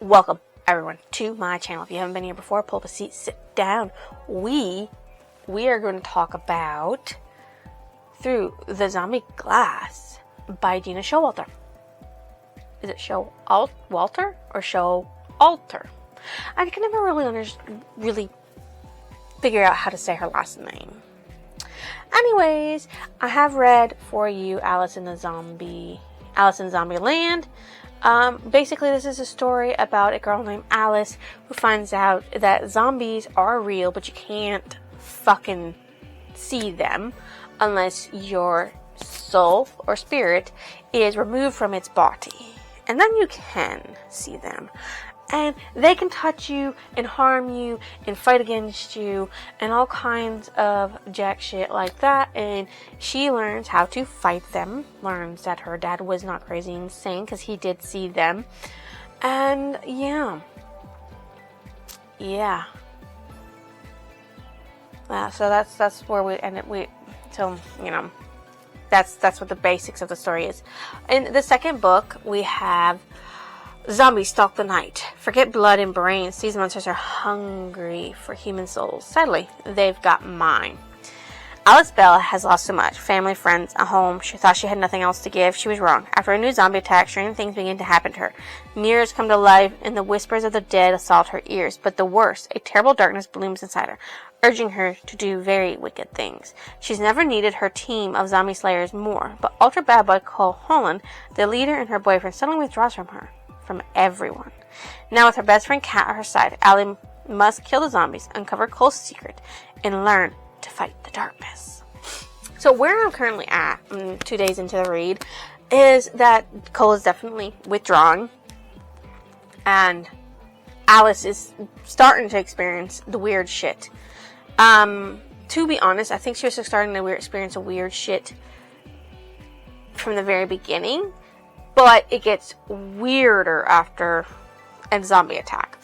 Welcome everyone to my channel. If you haven't been here before, pull up a seat, sit down. We are going to talk about Through the Zombie Glass by Gina Showalter. Is it Showalter or Showalter? I can never really figure out how to say her last name. Anyways, I have read for you Alice in Zombieland. Basically, this is a story about a girl named Alice who finds out that zombies are real, but you can't fucking see them unless your soul or spirit is removed from its body. And then you can see them. And they can touch you and harm you and fight against you and all kinds of jack shit like that. And she learns how to fight them. Learns that her dad was not crazy insane because he did see them. And yeah. So that's where we ended. That's what the basics of the story is. In the second book, we have Zombies Stalk the Night. Forget blood and brains. These monsters are hungry for human souls. Sadly, they've got mine. Alice Bell has lost so much. Family, friends, a home. She thought she had nothing else to give. She was wrong. After a new zombie attack, strange things begin to happen to her. Mirrors come to life, and the whispers of the dead assault her ears. But the worst, a terrible darkness blooms inside her, urging her to do very wicked things. She's never needed her team of zombie slayers more, but Ultra Bad Boy Cole Holland, the leader and her boyfriend, suddenly withdraws from her. From everyone. Now with her best friend Kat at her side, Allie must kill the zombies, uncover Cole's secret, and learn to fight the darkness. So where I'm currently at, 2 days into the read, is that Cole is definitely withdrawing, and Alice is starting to experience the weird shit. To be honest, I think she was starting to experience a weird shit from the very beginning. But it gets weirder after a zombie attack.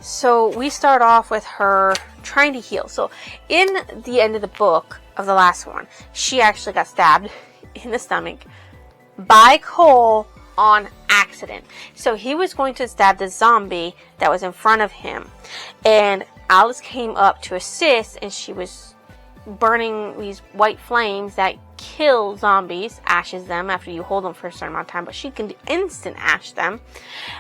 So we start off with her trying to heal. So in the end of the book of the last one, she actually got stabbed in the stomach by Cole on accident. So he was going to stab the zombie that was in front of him. And Alice came up to assist, and she was burning these white flames that kill zombies, ashes them after you hold them for a certain amount of time, but she can instant ash them.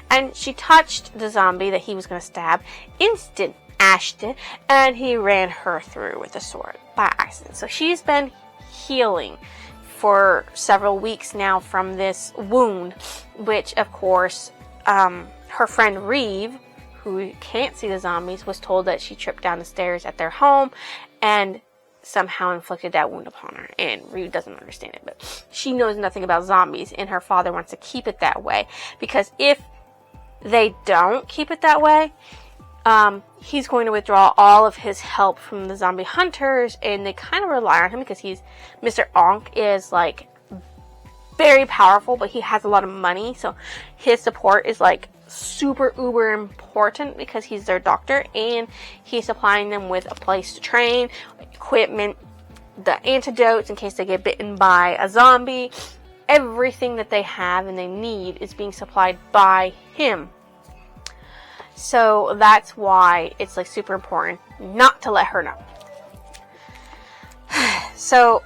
And she touched the zombie that he was going to stab, instant ashed it, and he ran her through with a sword by accident. So she's been healing for several weeks now from this wound, which of course her friend Reeve, who can't see the zombies, was told that she tripped down the stairs at their home and somehow inflicted that wound upon her, and Reeve doesn't understand it, but she knows nothing about zombies, and her father wants to keep it that way, because if they don't keep it that way, he's going to withdraw all of his help from the zombie hunters, and they kind of rely on him because Mr. Onk is like very powerful, but he has a lot of money, so his support is like super uber important because he's their doctor, and he's supplying them with a place to train, equipment, the antidotes in case they get bitten by a zombie. Everything that they have and they need is being supplied by him. So that's why it's like super important not to let her know. So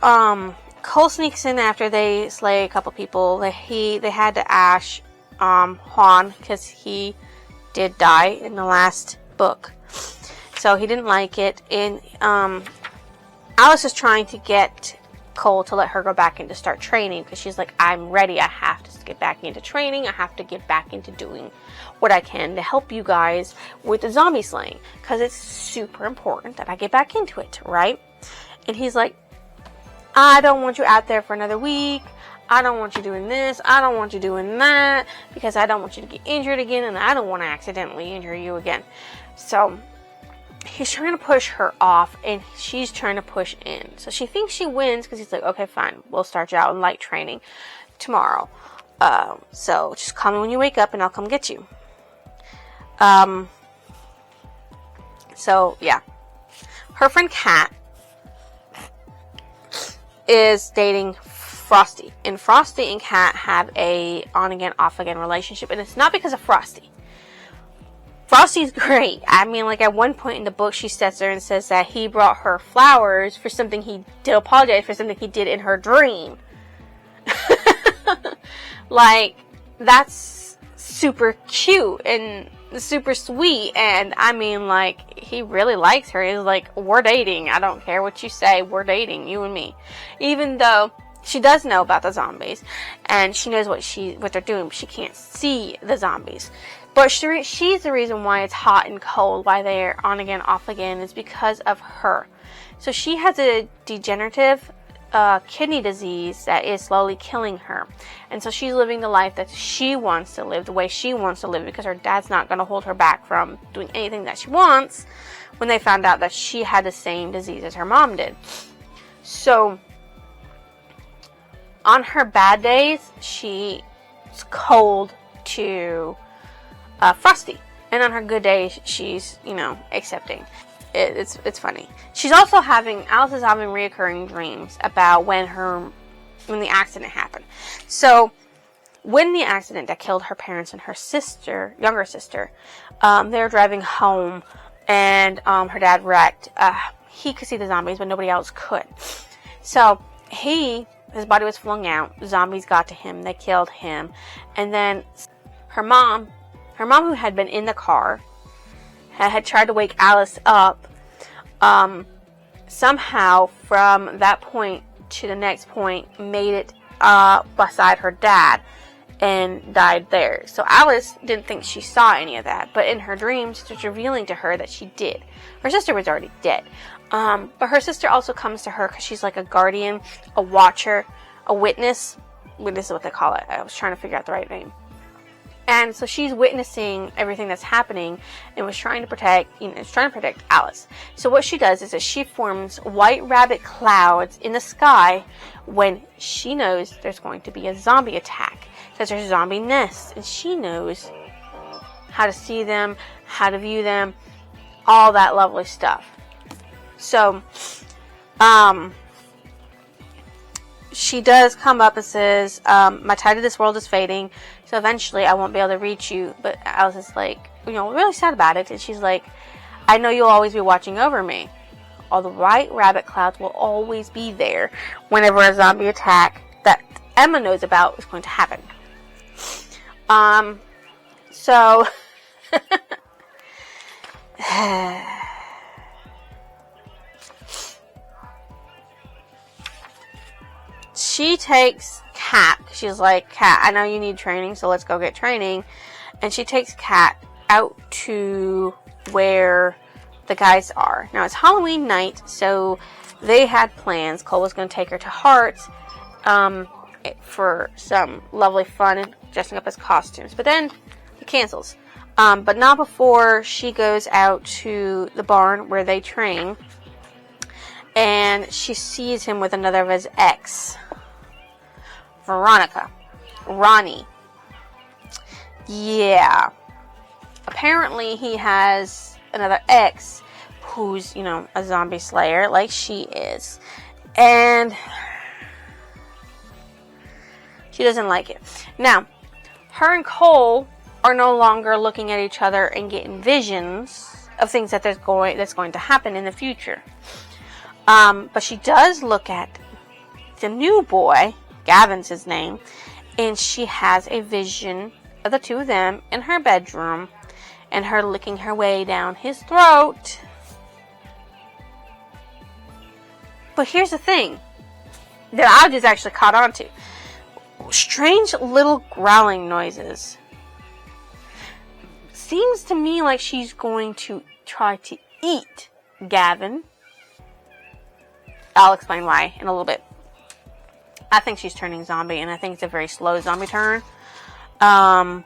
Cole sneaks in after they slay a couple people. They had to ash Juan because he did die in the last book, so he didn't like it. And Alice is trying to get Cole to let her go back in to start training, because she's like, I'm ready, I have to get back into training, I have to get back into doing what I can to help you guys with the zombie slaying, because it's super important that I get back into it, right? And he's like, I don't want you out there for another week, I don't want you doing this, I don't want you doing that, because I don't want you to get injured again, and I don't want to accidentally injure you again. So he's trying to push her off, and she's trying to push in. So she thinks she wins, because he's like, okay, fine, we'll start you out in light training tomorrow. So just call me when you wake up, and I'll come get you. So yeah, her friend Kat is dating Frosty, and Frosty and Kat have a on again, off again relationship, and it's not because of Frosty. Frosty's great. I mean, like, at one point in the book, she sits there and says that he brought her flowers for something to apologize for something he did in her dream. Like, that's super cute and super sweet. And I mean, like, he really likes her. He's like, we're dating. I don't care what you say. We're dating, you and me. Even though she does know about the zombies and she knows what they're doing, but she can't see the zombies. But she's the reason why it's hot and cold, why they're on again, off again, is because of her. So she has a degenerative kidney disease that is slowly killing her. And so she's living the life that she wants to live, the way she wants to live, because her dad's not going to hold her back from doing anything that she wants when they found out that she had the same disease as her mom did. So on her bad days, she's cold to Frosty. And on her good days, she's, accepting. It's funny. Alice is having reoccurring dreams about when the accident happened. So, when the accident that killed her parents and her younger sister, they were driving home and her dad wrecked. He could see the zombies, but nobody else could. So, his body was flung out. Zombies got to him. They killed him. And then her mom who had been in the car, had tried to wake Alice up. Somehow, from that point to the next point, made it beside her dad and died there. So Alice didn't think she saw any of that, but in her dreams, it's revealing to her that she did. Her sister was already dead. But her sister also comes to her because she's like a guardian, a watcher, a witness. Witness is what they call it. I was trying to figure out the right name. And so she's witnessing everything that's happening and was trying to protect Alice. So what she does is that she forms white rabbit clouds in the sky when she knows there's going to be a zombie attack. Because there's zombie nests, and she knows how to see them, how to view them, all that lovely stuff. So, she does come up and says, my tie to this world is fading, so eventually I won't be able to reach you. But Alice is like, really sad about it. And she's like, I know you'll always be watching over me. All the white rabbit clouds will always be there whenever a zombie attack that Emma knows about is going to happen. So... she takes Kat. She's like, Kat, I know you need training, so let's go get training. And she takes Kat out to where the guys are. Now, it's Halloween night, so they had plans. Cole was going to take her to Hart's for some lovely fun and dressing up as costumes. But then he cancels. But not before she goes out to the barn where they train. And she sees him with another of his ex. Ronnie. Yeah. Apparently he has another ex who's, a zombie slayer like she is. And she doesn't like it. Now, her and Cole are no longer looking at each other and getting visions of things that's going to happen in the future. But she does look at the new boy, Gavin's his name, and she has a vision of the two of them in her bedroom and her licking her way down his throat. But here's the thing that I just actually caught on to. Strange little growling noises. Seems to me like she's going to try to eat Gavin. I'll explain why in a little bit. I think she's turning zombie, and I think it's a very slow zombie turn. And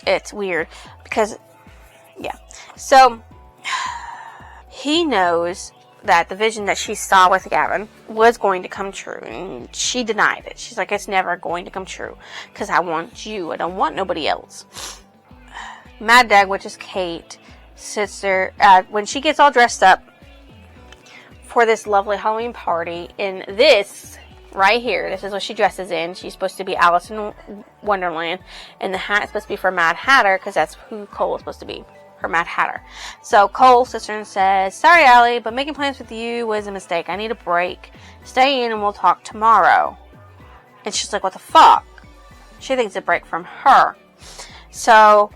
it's weird because, yeah. So, he knows that the vision that she saw with Gavin was going to come true, and she denied it. She's like, it's never going to come true because I want you. I don't want nobody else. Mad Dag, which is Kate, sits there when she gets all dressed up for this lovely Halloween party in this right here. This is what she dresses in. She's supposed to be Alice in Wonderland. And the hat is supposed to be for Mad Hatter, because that's who Cole is supposed to be. Her Mad Hatter. So Cole sits there and says, "Sorry, Allie, but making plans with you was a mistake. I need a break. Stay in and we'll talk tomorrow." And she's like, "What the fuck?" She thinks it's a break from her. So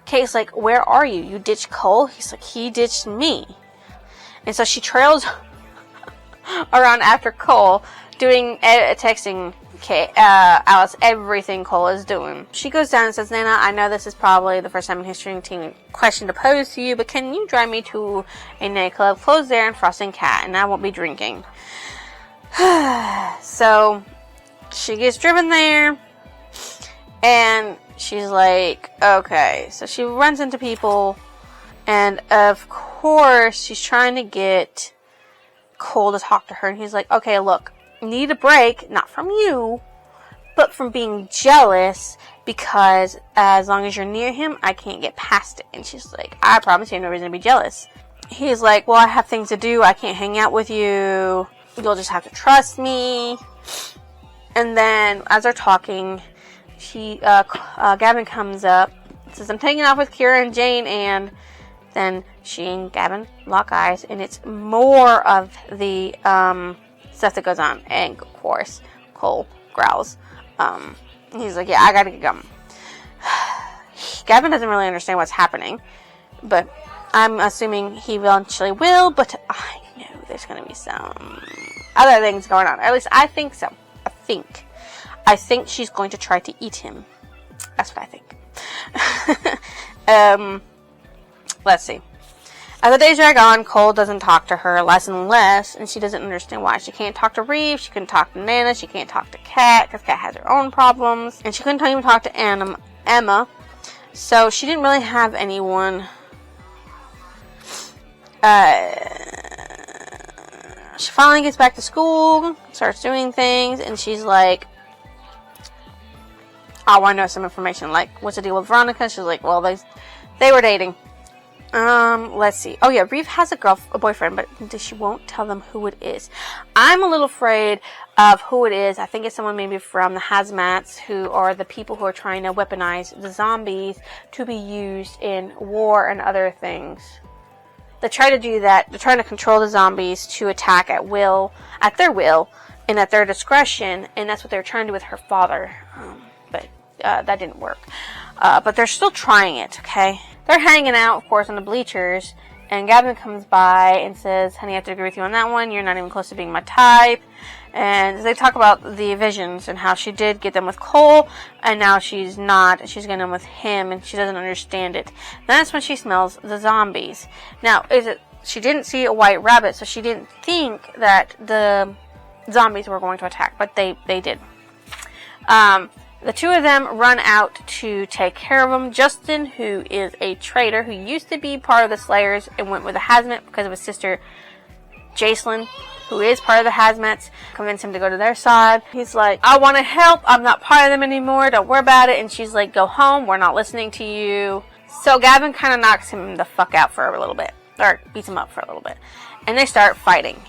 Kate's like, "Where are you? You ditched Cole?" He's like, "He ditched me." And so she trails around after Cole, texting Alice everything Cole is doing. She goes down and says, "Nana, I know this is probably the first time in history team question to pose to you, but can you drive me to a nightclub closed there in Frosting Cat, and I won't be drinking." So she gets driven there, and she's like, okay. So she runs into people, and of course she's trying to get Cole to talk to her, and he's like, "Okay, look, need a break, not from you, but from being jealous, because as long as you're near him, I can't get past it." And she's like, "I promise you have no reason to be jealous." He's like, "Well, I have things to do. I can't hang out with you. You'll just have to trust me." And then, as they're talking, Gavin comes up, says, "I'm taking off with Kira and Jane," and then she and Gavin lock eyes, and it's more of the stuff that goes on. And of course, Cole growls. He's like, "Yeah, I gotta get going." Gavin doesn't really understand what's happening, but I'm assuming he eventually will. But I know there's gonna be some other things going on. At least I think so. I think she's going to try to eat him. That's what I think. Let's see. As the days drag on, Cole doesn't talk to her less and less, and she doesn't understand why. She can't talk to Reeve, she couldn't talk to Nana, she can't talk to Kat, because Kat has her own problems, and she couldn't even talk to Emma, so she didn't really have anyone. She finally gets back to school, starts doing things, and she's like, "I want to know some information, like, what's the deal with Veronica?" She's like, "Well, they were dating." Let's see. Oh yeah, Reeve has a boyfriend, but she won't tell them who it is. I'm a little afraid of who it is. I think it's someone maybe from the Hazmats, who are the people who are trying to weaponize the zombies to be used in war and other things. They try to do that. They're trying to control the zombies to attack at their will, and at their discretion, and that's what they were trying to do with her father. But that didn't work. But they're still trying it, okay? They're hanging out, of course, on the bleachers, and Gavin comes by and says, "Honey, I have to agree with you on that one. You're not even close to being my type." And they talk about the visions and how she did get them with Cole, and now she's not. She's getting them with him, and she doesn't understand it. And that's when she smells the zombies. Now, she didn't see a white rabbit, so she didn't think that the zombies were going to attack, but they did. The two of them run out to take care of him. Justin, who is a traitor, who used to be part of the Slayers and went with the Hazmat because of his sister, Jacelyn, who is part of the Hazmats, convinced him to go to their side. He's like, "I want to help. I'm not part of them anymore. Don't worry about it." And she's like, "Go home. We're not listening to you." So Gavin kind of knocks him the fuck out for a little bit, or beats him up for a little bit. And they start fighting.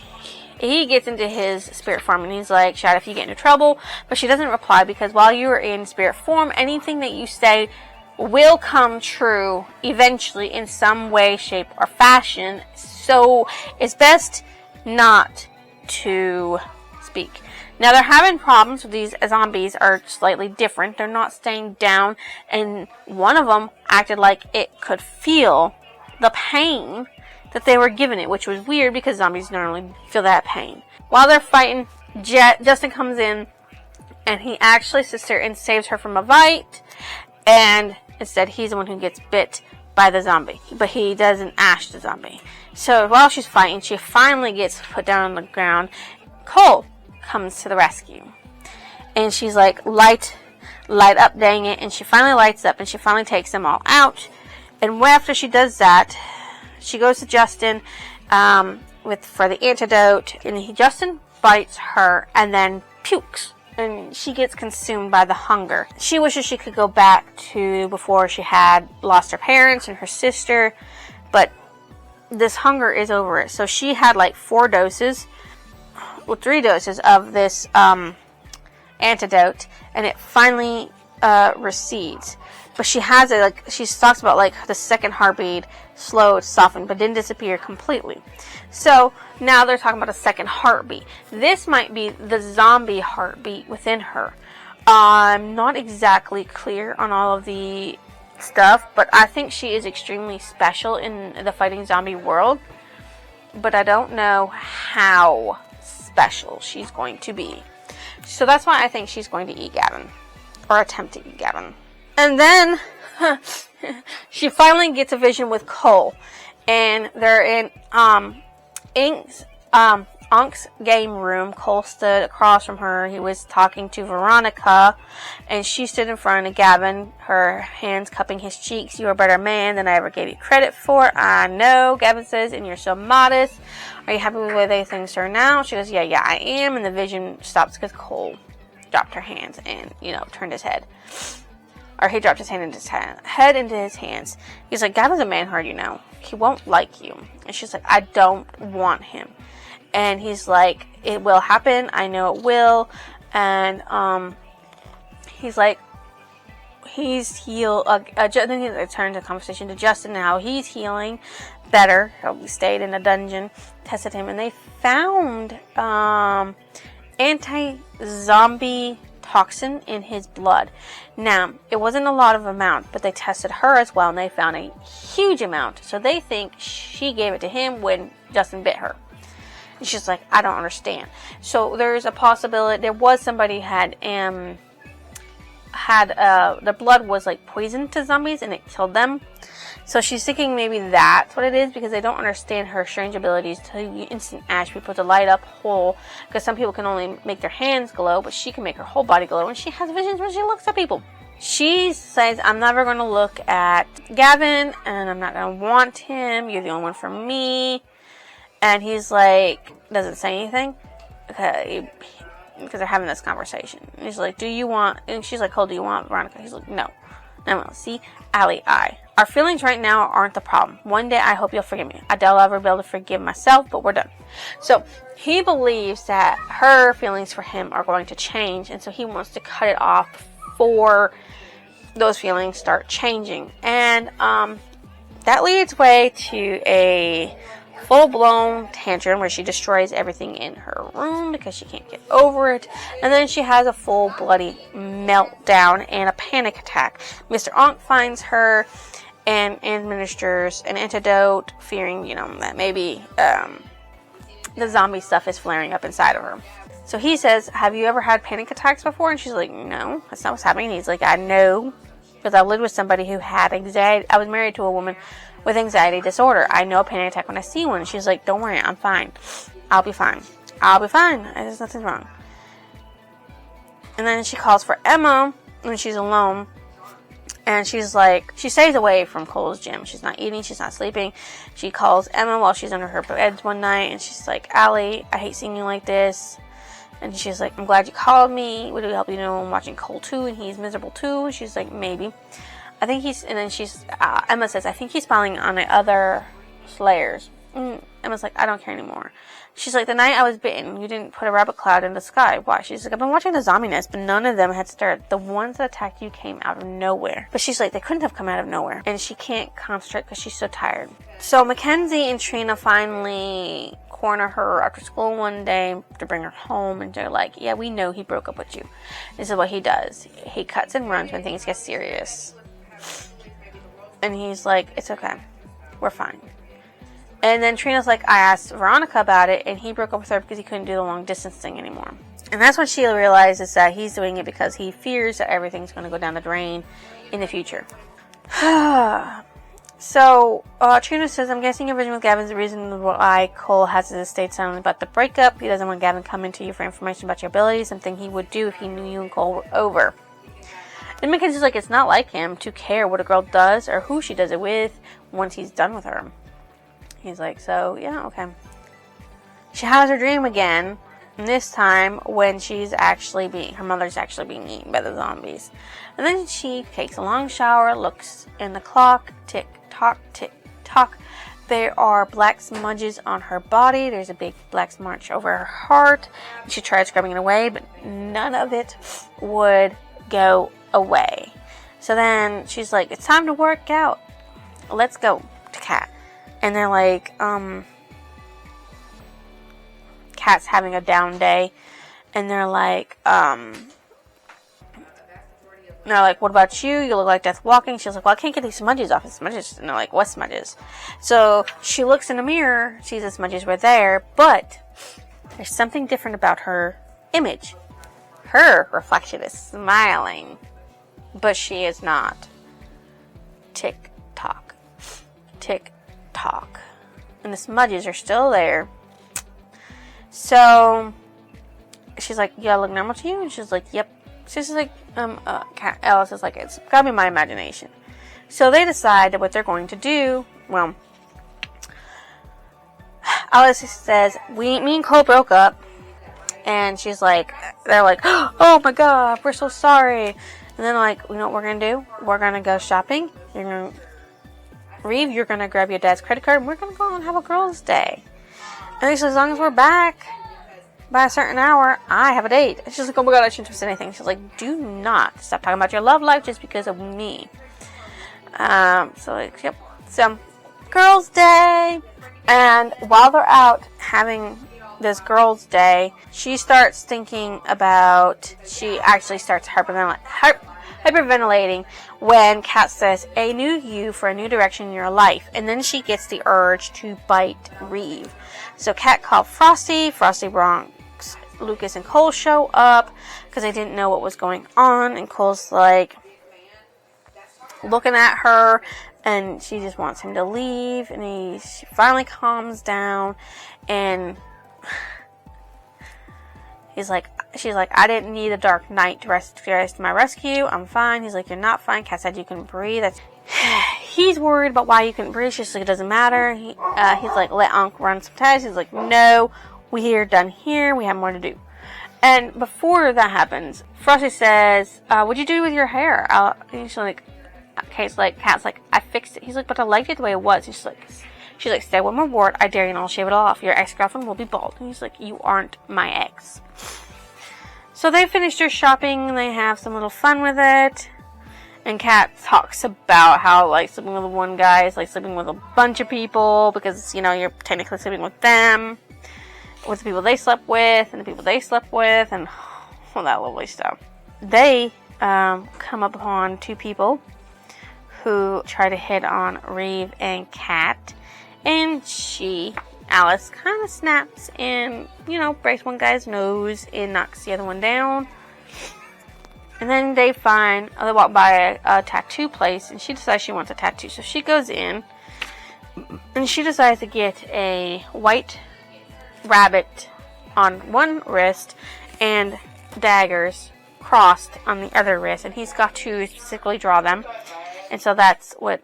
He gets into his spirit form, and he's like, "Shout if you get into trouble." But she doesn't reply, because while you are in spirit form, anything that you say will come true eventually in some way, shape, or fashion. So it's best not to speak. Now, they're having problems with these zombies are slightly different. They're not staying down, and one of them acted like it could feel the pain that they were giving it, which was weird because zombies normally feel that pain. While they're fighting, Justin comes in, and he actually sits there and saves her from a bite, and instead he's the one who gets bit by the zombie, but he doesn't ash the zombie. So while she's fighting, she finally gets put down on the ground. Cole comes to the rescue, and she's like, light up, dang it. And she finally lights up, and she finally takes them all out. And after she does that, she goes to Justin for the antidote, and Justin bites her and then pukes, and she gets consumed by the hunger. She wishes she could go back to before she had lost her parents and her sister, but this hunger is over it. So she had like 4 doses 3 doses of this antidote, and it finally recedes. But she has it, like, she talks about, like, the second heartbeat slowed, softened, but didn't disappear completely. So now they're talking about a second heartbeat. This might be the zombie heartbeat within her. I'm not exactly clear on all of the stuff, but I think she is extremely special in the fighting zombie world. But I don't know how special she's going to be. So that's why I think she's going to eat Gavin. Or attempt to eat Gavin. And then she finally gets a vision with Cole. And they're in Unk's game room. Cole stood across from her. He was talking to Veronica. And she stood in front of Gavin, her hands cupping his cheeks. "You are a better man than I ever gave you credit for." "I know," Gavin says, "and you're so modest. Are you happy with the way things are now?" She goes, yeah, I am. And the vision stops because Cole dropped her hands and, turned his head. Or he dropped his head into his hands. He's like, "Gavin's a man-heart, He won't like you." And she's like, "I don't want him." And he's like, "It will happen. I know it will." And he's like, he's healed. Then he turned the conversation to Justin and how he's healing better. He stayed in a dungeon, tested him, and they found anti-zombie toxin in his blood. Now, it wasn't a lot of amount, but they tested her as well, and they found a huge amount. So they think she gave it to him when Justin bit her. And she's like, "I don't understand." So there's a possibility there was somebody had the blood was like poison to zombies and it killed them. So she's thinking maybe that's what it is, because they don't understand her strange abilities to instant ash people to light up whole, because some people can only make their hands glow, but she can make her whole body glow, and she has visions when she looks at people. She says, "I'm never going to look at Gavin, and I'm not going to want him. You're the only one for me." And he's like, doesn't say anything, okay, because they're having this conversation. And he's like, "Do you want," and she's like, "Cole, do you want Veronica?" He's like, "No. No, see, Allie, our feelings right now aren't the problem. One day I hope you'll forgive me. I doubt I'll ever be able to forgive myself, but we're done." So he believes that her feelings for him are going to change, and so he wants to cut it off before those feelings start changing. And that leads way to a full-blown tantrum where she destroys everything in her room because she can't get over it. And then she has a full bloody meltdown and a panic attack. Mr. Onk finds her and administers an antidote, fearing, that maybe the zombie stuff is flaring up inside of her. So he says, "Have you ever had panic attacks before?" And she's like, "No, that's not what's happening." And he's like, "I know, because I lived with somebody who had anxiety. I was married to a woman with anxiety disorder. I know a panic attack when I see one." She's like, "Don't worry, I'm fine. I'll be fine. I'll be fine. There's nothing wrong." And then she calls for Emma when she's alone. And she's like, she stays away from Cole's gym. She's not eating. She's not sleeping. She calls Emma while she's under her bed one night. And she's like, "Allie, I hate seeing you like this." And she's like, "I'm glad you called me. Would it help I'm watching Cole too, and he's miserable too?" And she's like, "Maybe. I think he's," and then Emma says, "I think he's piling on the other slayers." Emma's like, "I don't care anymore." She's like, "The night I was bitten, you didn't put a rabbit cloud in the sky. Why?" She's like, "I've been watching the zombie nest, but none of them had stirred. The ones that attacked you came out of nowhere." But she's like, they couldn't have come out of nowhere. And she can't concentrate because she's so tired. So Mackenzie and Trina finally corner her after school one day to bring her home, and they're like, "Yeah, we know he broke up with you. This is what he does. He cuts and runs when things get serious." And he's like, "It's okay. We're fine." And then Trina's like, "I asked Veronica about it, and he broke up with her because he couldn't do the long distance thing anymore." And that's when she realizes that he's doing it because he fears that everything's going to go down the drain in the future. So, Trina says, "I'm guessing your vision with Gavin's the reason why Cole has his estate silent about the breakup. He doesn't want Gavin coming to you for information about your abilities, something he would do if he knew you and Cole were over." And Mackenzie's like, "It's not like him to care what a girl does or who she does it with once he's done with her." He's like, "So, yeah, okay." She has her dream again, and this time when her mother's actually being eaten by the zombies. And then she takes a long shower, looks in the clock, tick, tock, there are black smudges on her body. There's a big black smudge over her heart. She tried scrubbing it away, but none of it would go away. So then she's like, it's time to work out. Let's go to Kat. And they're like, Kat's having a down day. And they're like, what about you? You look like death walking. She's like, well, I can't get these smudges off. It's smudges. And they're like, what smudges? So she looks in the mirror, sees the smudges were there, but there's something different about her image. Her reflection is smiling, but she is not. Tick tock. Tick tock. And the smudges are still there. So she's like, yeah, look normal to you? And she's like, yep. She's like, Alice is like, it's gotta be my imagination. So they decide that what they're going to do, well, Alice says, me and Cole broke up. And she's like, they're like, oh my god, we're so sorry. And then like, you know what we're gonna do? We're gonna go shopping. Reeve, you're gonna grab your dad's credit card, and we're gonna go and have a girls' day. And so as long as we're back by a certain hour, I have a date. And she's like, oh my god, I shouldn't have said anything. She's like, do not stop talking about your love life just because of me. So like, yep. So, girls' day. And while they're out having this girls' day, she starts thinking about, she actually starts hyperventilating when Kat says, a new you for a new direction in your life. And then she gets the urge to bite Reeve. So Kat called Frosty. Frosty, Bronx, Lucas, and Cole show up because they didn't know what was going on. And Cole's like looking at her, and she just wants him to leave. And she finally calms down, and she's like, I didn't need a dark night to rest my rescue. I'm fine. He's like, you're not fine. Kat said you couldn't breathe. He's worried about why you couldn't breathe. She's like, it doesn't matter. He's like, let Unc run some tests. He's like, no, we're done here. We have more to do. And before that happens, Frosty says, what'd you do with your hair? She's like, Kat's like, I fixed it. He's like, but I liked it the way it was. She's like, say one more word, I dare you, and I'll shave it all off. Your ex-girlfriend will be bald. And he's like, you aren't my ex. So they finish their shopping, and they have some little fun with it. And Kat talks about how, like, sleeping with one guy is like sleeping with a bunch of people, because, you know, you're technically sleeping with them, with the people they slept with, and the people they slept with, and all that lovely stuff. They come upon two people who try to hit on Reeve and Kat. And Alice, kind of snaps and, you know, breaks one guy's nose and knocks the other one down. And then they walk by a tattoo place, and she decides she wants a tattoo. So she goes in, and she decides to get a white rabbit on one wrist and daggers crossed on the other wrist. And he's got to specifically draw them. And so that's what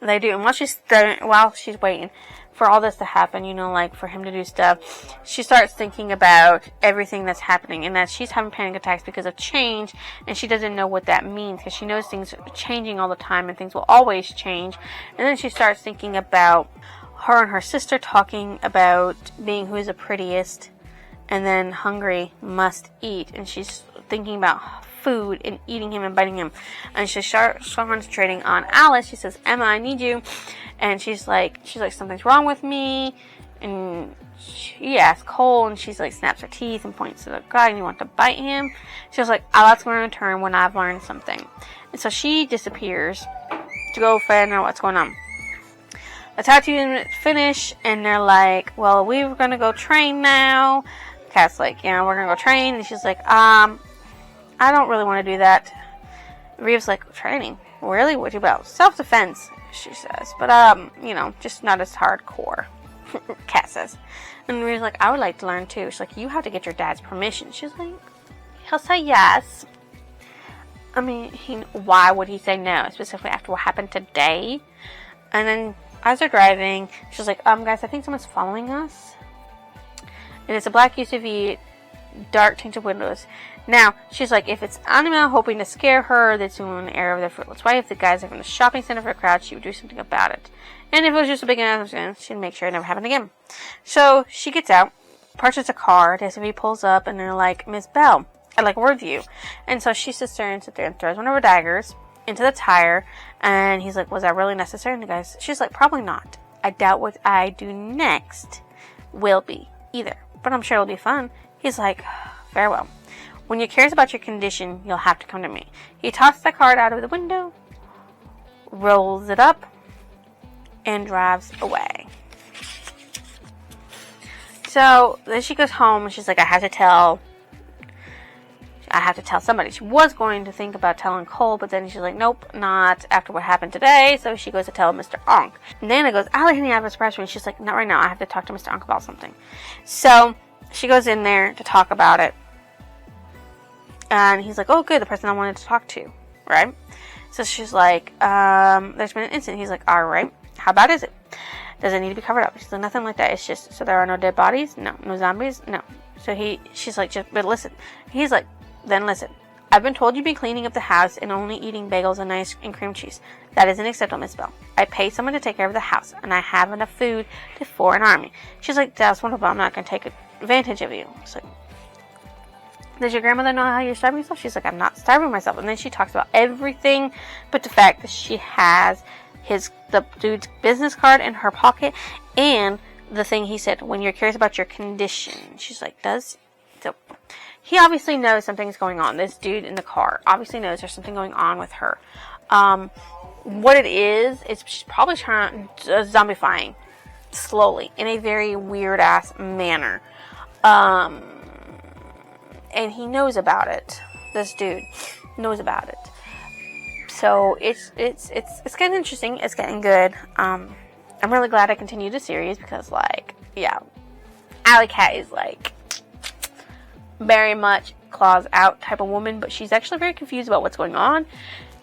they do. And while she's waiting for all this to happen, you know, like for him to do stuff, she starts thinking about everything that's happening, and that she's having panic attacks because of change, and she doesn't know what that means, because she knows things are changing all the time and things will always change. And then she starts thinking about her and her sister talking about being who's the prettiest, and then hungry must eat, and she's thinking about food and eating him and biting him. And she starts concentrating on Alice. She says, Emma, I need you. And she's like, something's wrong with me. And she asks Cole, and she's like, snaps her teeth and points to the guy, and you want to bite him. She was like, oh, that's going to return when I've learned something. And so she disappears to go find out what's going on. The tattoo is finished, and they're like, well, we're going to go train now. Kat's like, yeah, we're going to go train. And she's like, I don't really want to do that. Reeve's like, training? Really? What about? Self-defense, she says. But, you know, just not as hardcore, Kat says. And Reeve's like, I would like to learn too. She's like, you have to get your dad's permission. She's like, he'll say yes. I mean, why would he say no? Specifically after what happened today. And then, as they're driving, she's like, guys, I think someone's following us. And it's a black SUV, dark tinted windows. Now, she's like, if it's Anima hoping to scare her, they'd soon win the air of their fruitless way. If the guys are from the shopping center for the crowd, she would do something about it. And if it was just a big announcement, she'd make sure it never happened again. So, she gets out, purchases a car, the SUV pulls up, and they're like, Miss Bell, I'd like a word with you. And so she sits there and throws one of her daggers into the tire, and he's like, was that really necessary? And the guy's, she's like, probably not. I doubt what I do next will be either, but I'm sure it'll be fun. He's like, very well. When you're curious about your condition, you'll have to come to me. He tosses the card out of the window, rolls it up, and drives away. So then she goes home and she's like, I have to tell somebody. She was going to think about telling Cole, but then she's like, nope, not after what happened today. So she goes to tell Mr. Onk. And Nana goes, Allie, honey, I have a surprise for you. She's like, not right now. I have to talk to Mr. Onk about something. So she goes in there to talk about it. And he's like, oh, good, the person I wanted to talk to, right? So she's like, there's been an incident. He's like, all right, how bad is it? Does it need to be covered up? She's like, nothing like that. It's just, so there are no dead bodies? No. No zombies? No. So she's like, but listen. He's like, then listen. I've been told you've been cleaning up the house and only eating bagels and ice and cream cheese. That isn't acceptable, Miss Bell. I pay someone to take care of the house, and I have enough food for an army. She's like, that's wonderful. I'm not going to take advantage of you. It's like, does your grandmother know how you're starving yourself? She's like, I'm not starving myself. And then she talks about everything but the fact that she has the dude's business card in her pocket and the thing he said, when you're curious about your condition. She's like, so he obviously knows something's going on. This dude in the car obviously knows there's something going on with her. What it is she's probably trying zombifying slowly in a very weird ass manner. And he knows about it. This dude knows about it. So it's getting interesting. It's getting good. I'm really glad I continued the series because, like, yeah, Alley Cat is like very much claws out type of woman, but she's actually very confused about what's going on.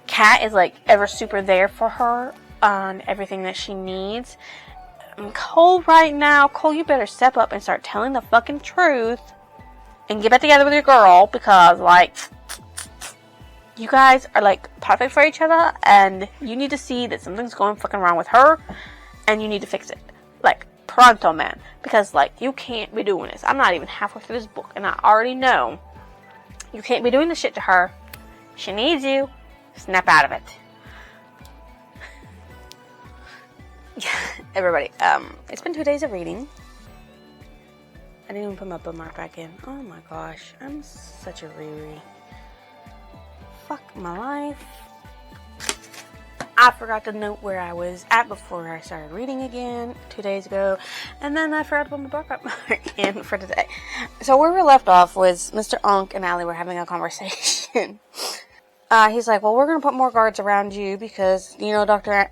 Cat is like ever super there for her on everything that she needs. And Cole right now, Cole, you better step up and start telling the fucking truth and get back together with your girl because, like, you guys are like perfect for each other, and you need to see that something's going fucking wrong with her, and you need to fix it. Like, pronto, man. Because, like, you can't be doing this. I'm not even halfway through this book, and I already know you can't be doing this shit to her. She needs you. Snap out of it. Everybody, it's been 2 days of reading. I didn't even put my bookmark back in. Oh my gosh, I'm such a Riri. Fuck my life. I forgot to note where I was at before I started reading again 2 days ago. And then I forgot to put my bookmark in for today. So where we left off was Mr. Onk and Allie were having a conversation. He's like, well, we're going to put more guards around you because, you know, Dr.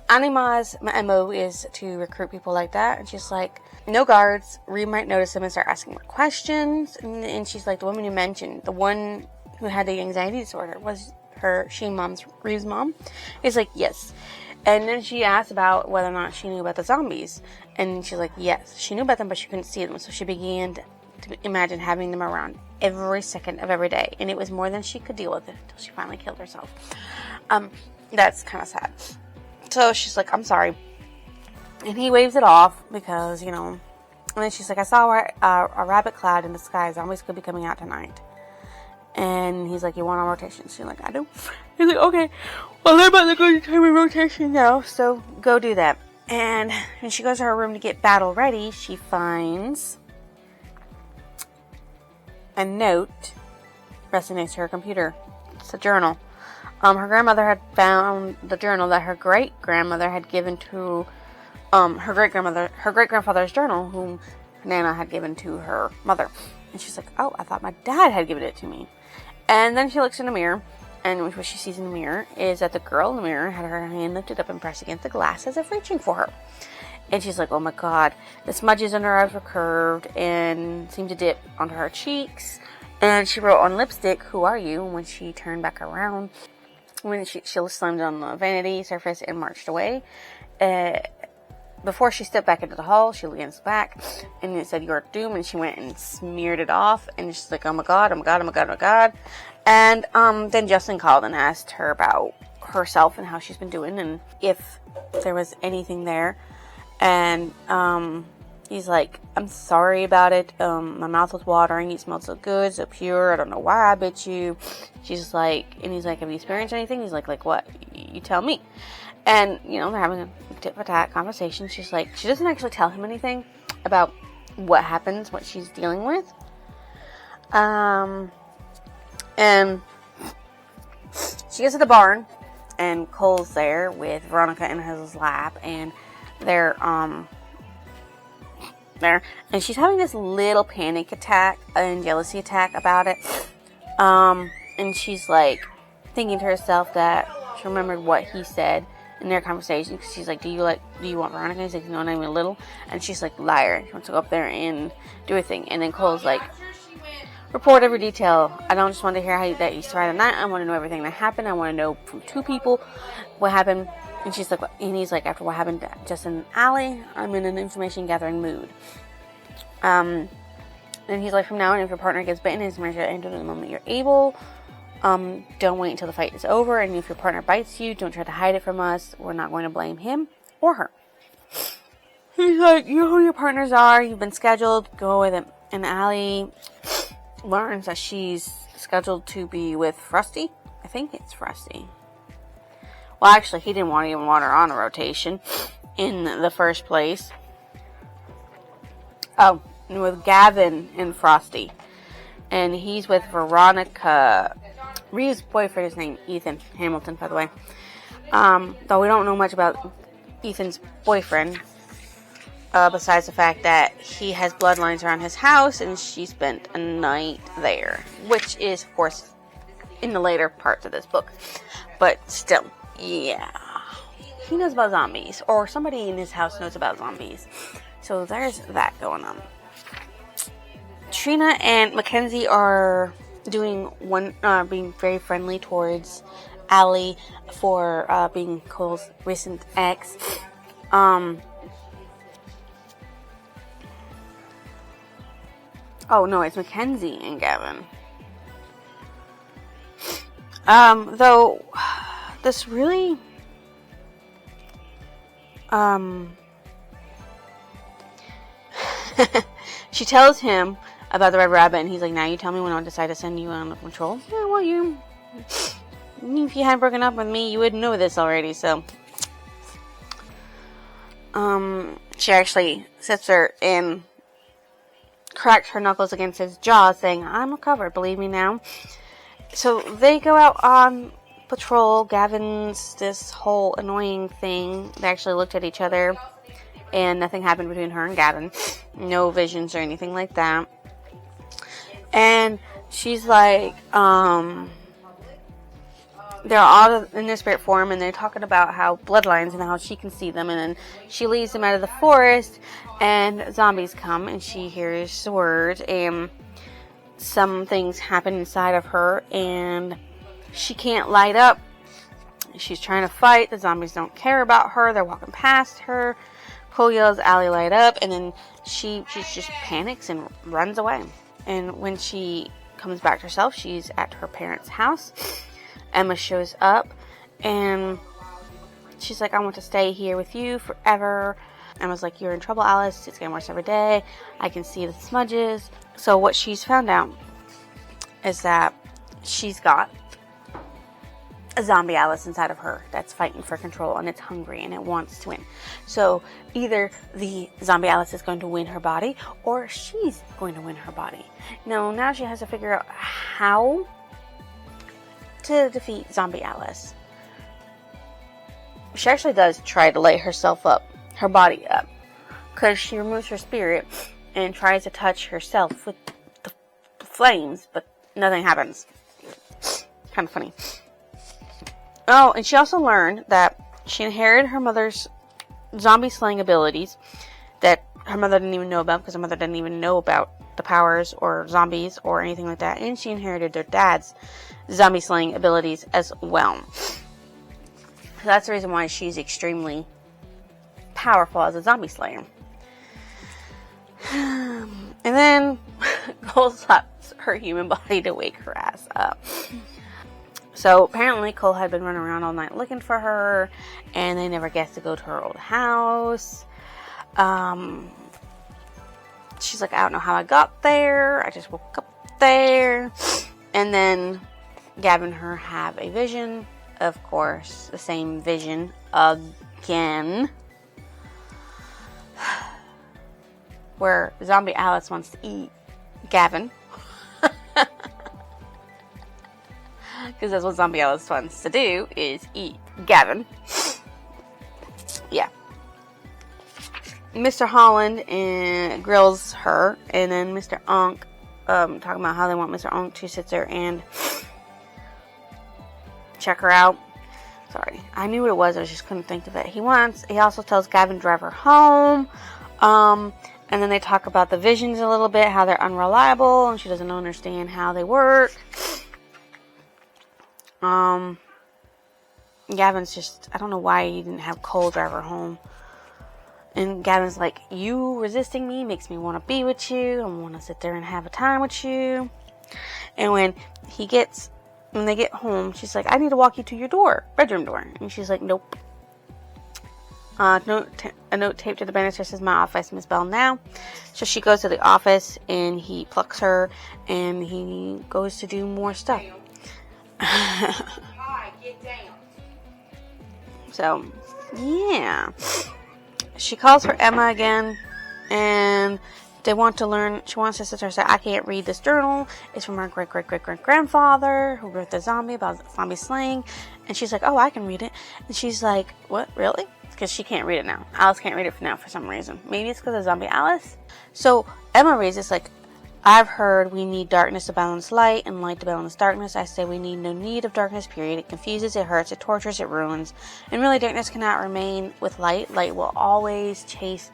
Anima's MO is to recruit people like that. And she's like, no guards. Reed might notice them and start asking more questions. And she's like, the woman you mentioned, the one who had the anxiety disorder, was Reeve's mom? He's like, yes. And then she asked about whether or not she knew about the zombies. And she's like, yes. She knew about them, but she couldn't see them. So she began to imagine having them around every second of every day, and it was more than she could deal with it until she finally killed herself. That's kind of sad. So she's like, I'm sorry, and he waves it off because, you know. And then she's like, I saw a rabbit cloud in the sky. Zombies could be coming out tonight. And he's like, you want on rotation? She's like, I do. He's like, okay, well, they're about to go to time rotation now, so go do that. And when she goes to her room to get battle ready, she finds a note resting next to her computer. It's a journal. Her grandmother had found the journal that her great-grandmother had given to her great-grandfather's journal, whom Nana had given to her mother. And she's like, oh, I thought my dad had given it to me. And then she looks in the mirror, and what she sees in the mirror is that the girl in the mirror had her hand lifted up and pressed against the glass as if reaching for her. And she's like, oh my god. The smudges under her eyes were curved and seemed to dip onto her cheeks. And she wrote on lipstick, who are you? And when she turned back around, when she slammed on the vanity surface and marched away. before she stepped back into the hall, she glanced back, and it said, "You're doomed," and she went and smeared it off, and she's like, "Oh my god, oh my god, oh my god, oh my god." And then Justin called and asked her about herself and how she's been doing, and if there was anything there. And he's like, "I'm sorry about it. My mouth was watering. You smelled so good, so pure. I don't know why I bit you." She's like, and he's like, "Have you experienced anything?" He's like, "What? You tell me." And, you know, they're having a tit-for-tat conversation. She's like, she doesn't actually tell him anything about what happens, what she's dealing with. And she gets to the barn, and Cole's there with Veronica in his lap, and they're, there. And she's having this little panic attack and jealousy attack about it. And she's like, thinking to herself that she remembered what he said in their conversation, because she's like, do you want Veronica? He's like, "No, not even a little." And she's like, "Liar." She wants to go up there and do a thing. And then Cole's like, "Report every detail. I don't just want to hear that you survived the night. I want to know everything that happened. I want to know from 2 people what happened." And she's like, and he's like, "After what happened to Justin and Allie, I'm in an information gathering mood." And he's like, "From now on, if your partner gets bitten, it's measured at the moment you're able. Don't wait until the fight is over, and if your partner bites you, don't try to hide it from us. We're not going to blame him or her." He's like, "You know who your partners are. You've been scheduled. Go with it." And Allie learns that she's scheduled to be with Frosty. I think it's Frosty. Well, actually, he didn't even want her on a rotation in the first place. Oh, with Gavin and Frosty. And he's with Veronica. Reeves' boyfriend is named Ethan Hamilton, by the way. Though we don't know much about Ethan's boyfriend, besides the fact that he has bloodlines around his house, and she spent a night there, which is, of course, in the later parts of this book. But still, yeah, he knows about zombies, or somebody in his house knows about zombies. So there's that going on. Trina and Mackenzie are being very friendly towards Allie for being Cole's recent ex. Oh no, it's Mackenzie and Gavin. Though this really she tells him about the Red Rabbit, and he's like, "Now you tell me when I decide to send you on patrol." "Yeah, well, if you hadn't broken up with me, you would know this already." So, she actually sits there and cracks her knuckles against his jaw, saying, "I'm recovered, believe me now." So they go out on patrol. Gavin's this whole annoying thing. They actually looked at each other, and nothing happened between her and Gavin. No visions or anything like that. And she's like, they're all in their spirit form, and they're talking about how bloodlines and how she can see them. And then she leads them out of the forest, and zombies come, and she hears the word, and some things happen inside of her, and she can't light up. She's trying to fight. The zombies don't care about her. They're walking past her. Cole yells, "Allie, light up!" And then she just panics and runs away. And when she comes back to herself, she's at her parents' house. Emma shows up, and she's like, "I want to stay here with you forever." Emma's like, "You're in trouble, Alice. It's getting worse every day. I can see the smudges." So what she's found out is that she's got a zombie Alice inside of her that's fighting for control, and it's hungry, and it wants to win. So either the zombie Alice is going to win her body, or she's going to win her body. Now she has to figure out how to defeat zombie Alice. She actually does try to light herself up, her body up, because she removes her spirit and tries to touch herself with the flames, but nothing happens. Kind of funny. Oh, and she also learned that she inherited her mother's zombie slaying abilities that her mother didn't even know about, because her mother didn't even know about the powers or zombies or anything like that. And she inherited their dad's zombie slaying abilities as well. So that's the reason why she's extremely powerful as a zombie slayer. And then Cole slaps her human body to wake her ass up. So apparently Cole had been running around all night looking for her, and they never gets to go to her old house. She's like, I don't know how I got there. I just woke up there. And then Gavin and her have a vision. Of course, the same vision again. Where Zombie Alice wants to eat Gavin. Because that's what Zombie Alice wants to do, is eat Gavin. Yeah. Mr. Holland grills her, and then Mr. Unk, talking about how they want Mr. Unk to sit there and check her out. Sorry, I knew what it was, I just couldn't think of it. He also tells Gavin to drive her home, and then they talk about the visions a little bit, how they're unreliable, and she doesn't understand how they work. Gavin's just, I don't know why he didn't have Cole drive her home. And Gavin's like, you resisting me makes me want to be with you. I want to sit there and have a time with you. And when they get home, she's like, I need to walk you to your bedroom door. And she's like, nope. A note taped to the banister says, my office, Miss Bell, now. So she goes to the office, and he plucks her, and he goes to do more stuff. Get down. So, yeah. She calls her Emma again, and they want to learn. She wants to sit there and say, I can't read this journal. It's from our great-great-great-great-grandfather who wrote the zombie about zombie slaying. And she's like, oh, I can read it. And she's like, what, really? Because she can't read it now. Alice can't read it now for some reason. Maybe it's because of Zombie Alice. So Emma reads this like, I've heard we need darkness to balance light and light to balance darkness. I say we need no need of darkness, period. It confuses, it hurts, it tortures, it ruins. And really, darkness cannot remain with light. Light will always chase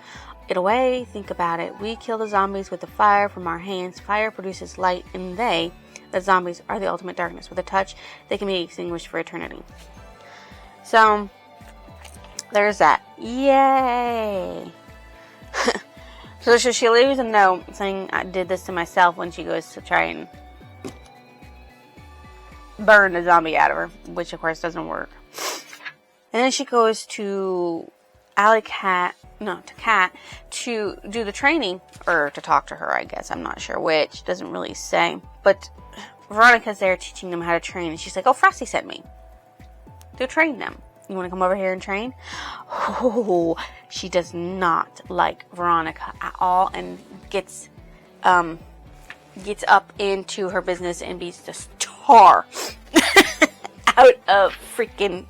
it away. Think about it. We kill the zombies with the fire from our hands. Fire produces light, and the zombies, are the ultimate darkness. With a touch, they can be extinguished for eternity. So, there's that. Yay! So she leaves a note saying, I did this to myself, when she goes to try and burn the zombie out of her, which of course doesn't work. And then she goes to Cat to do the training, or to talk to her, I guess. I'm not sure which, doesn't really say. But Veronica's there teaching them how to train, and she's like, oh, Frosty sent me to train them. You want to come over here and train? Oh, she does not like Veronica at all, and gets up into her business and beats the tar out of freaking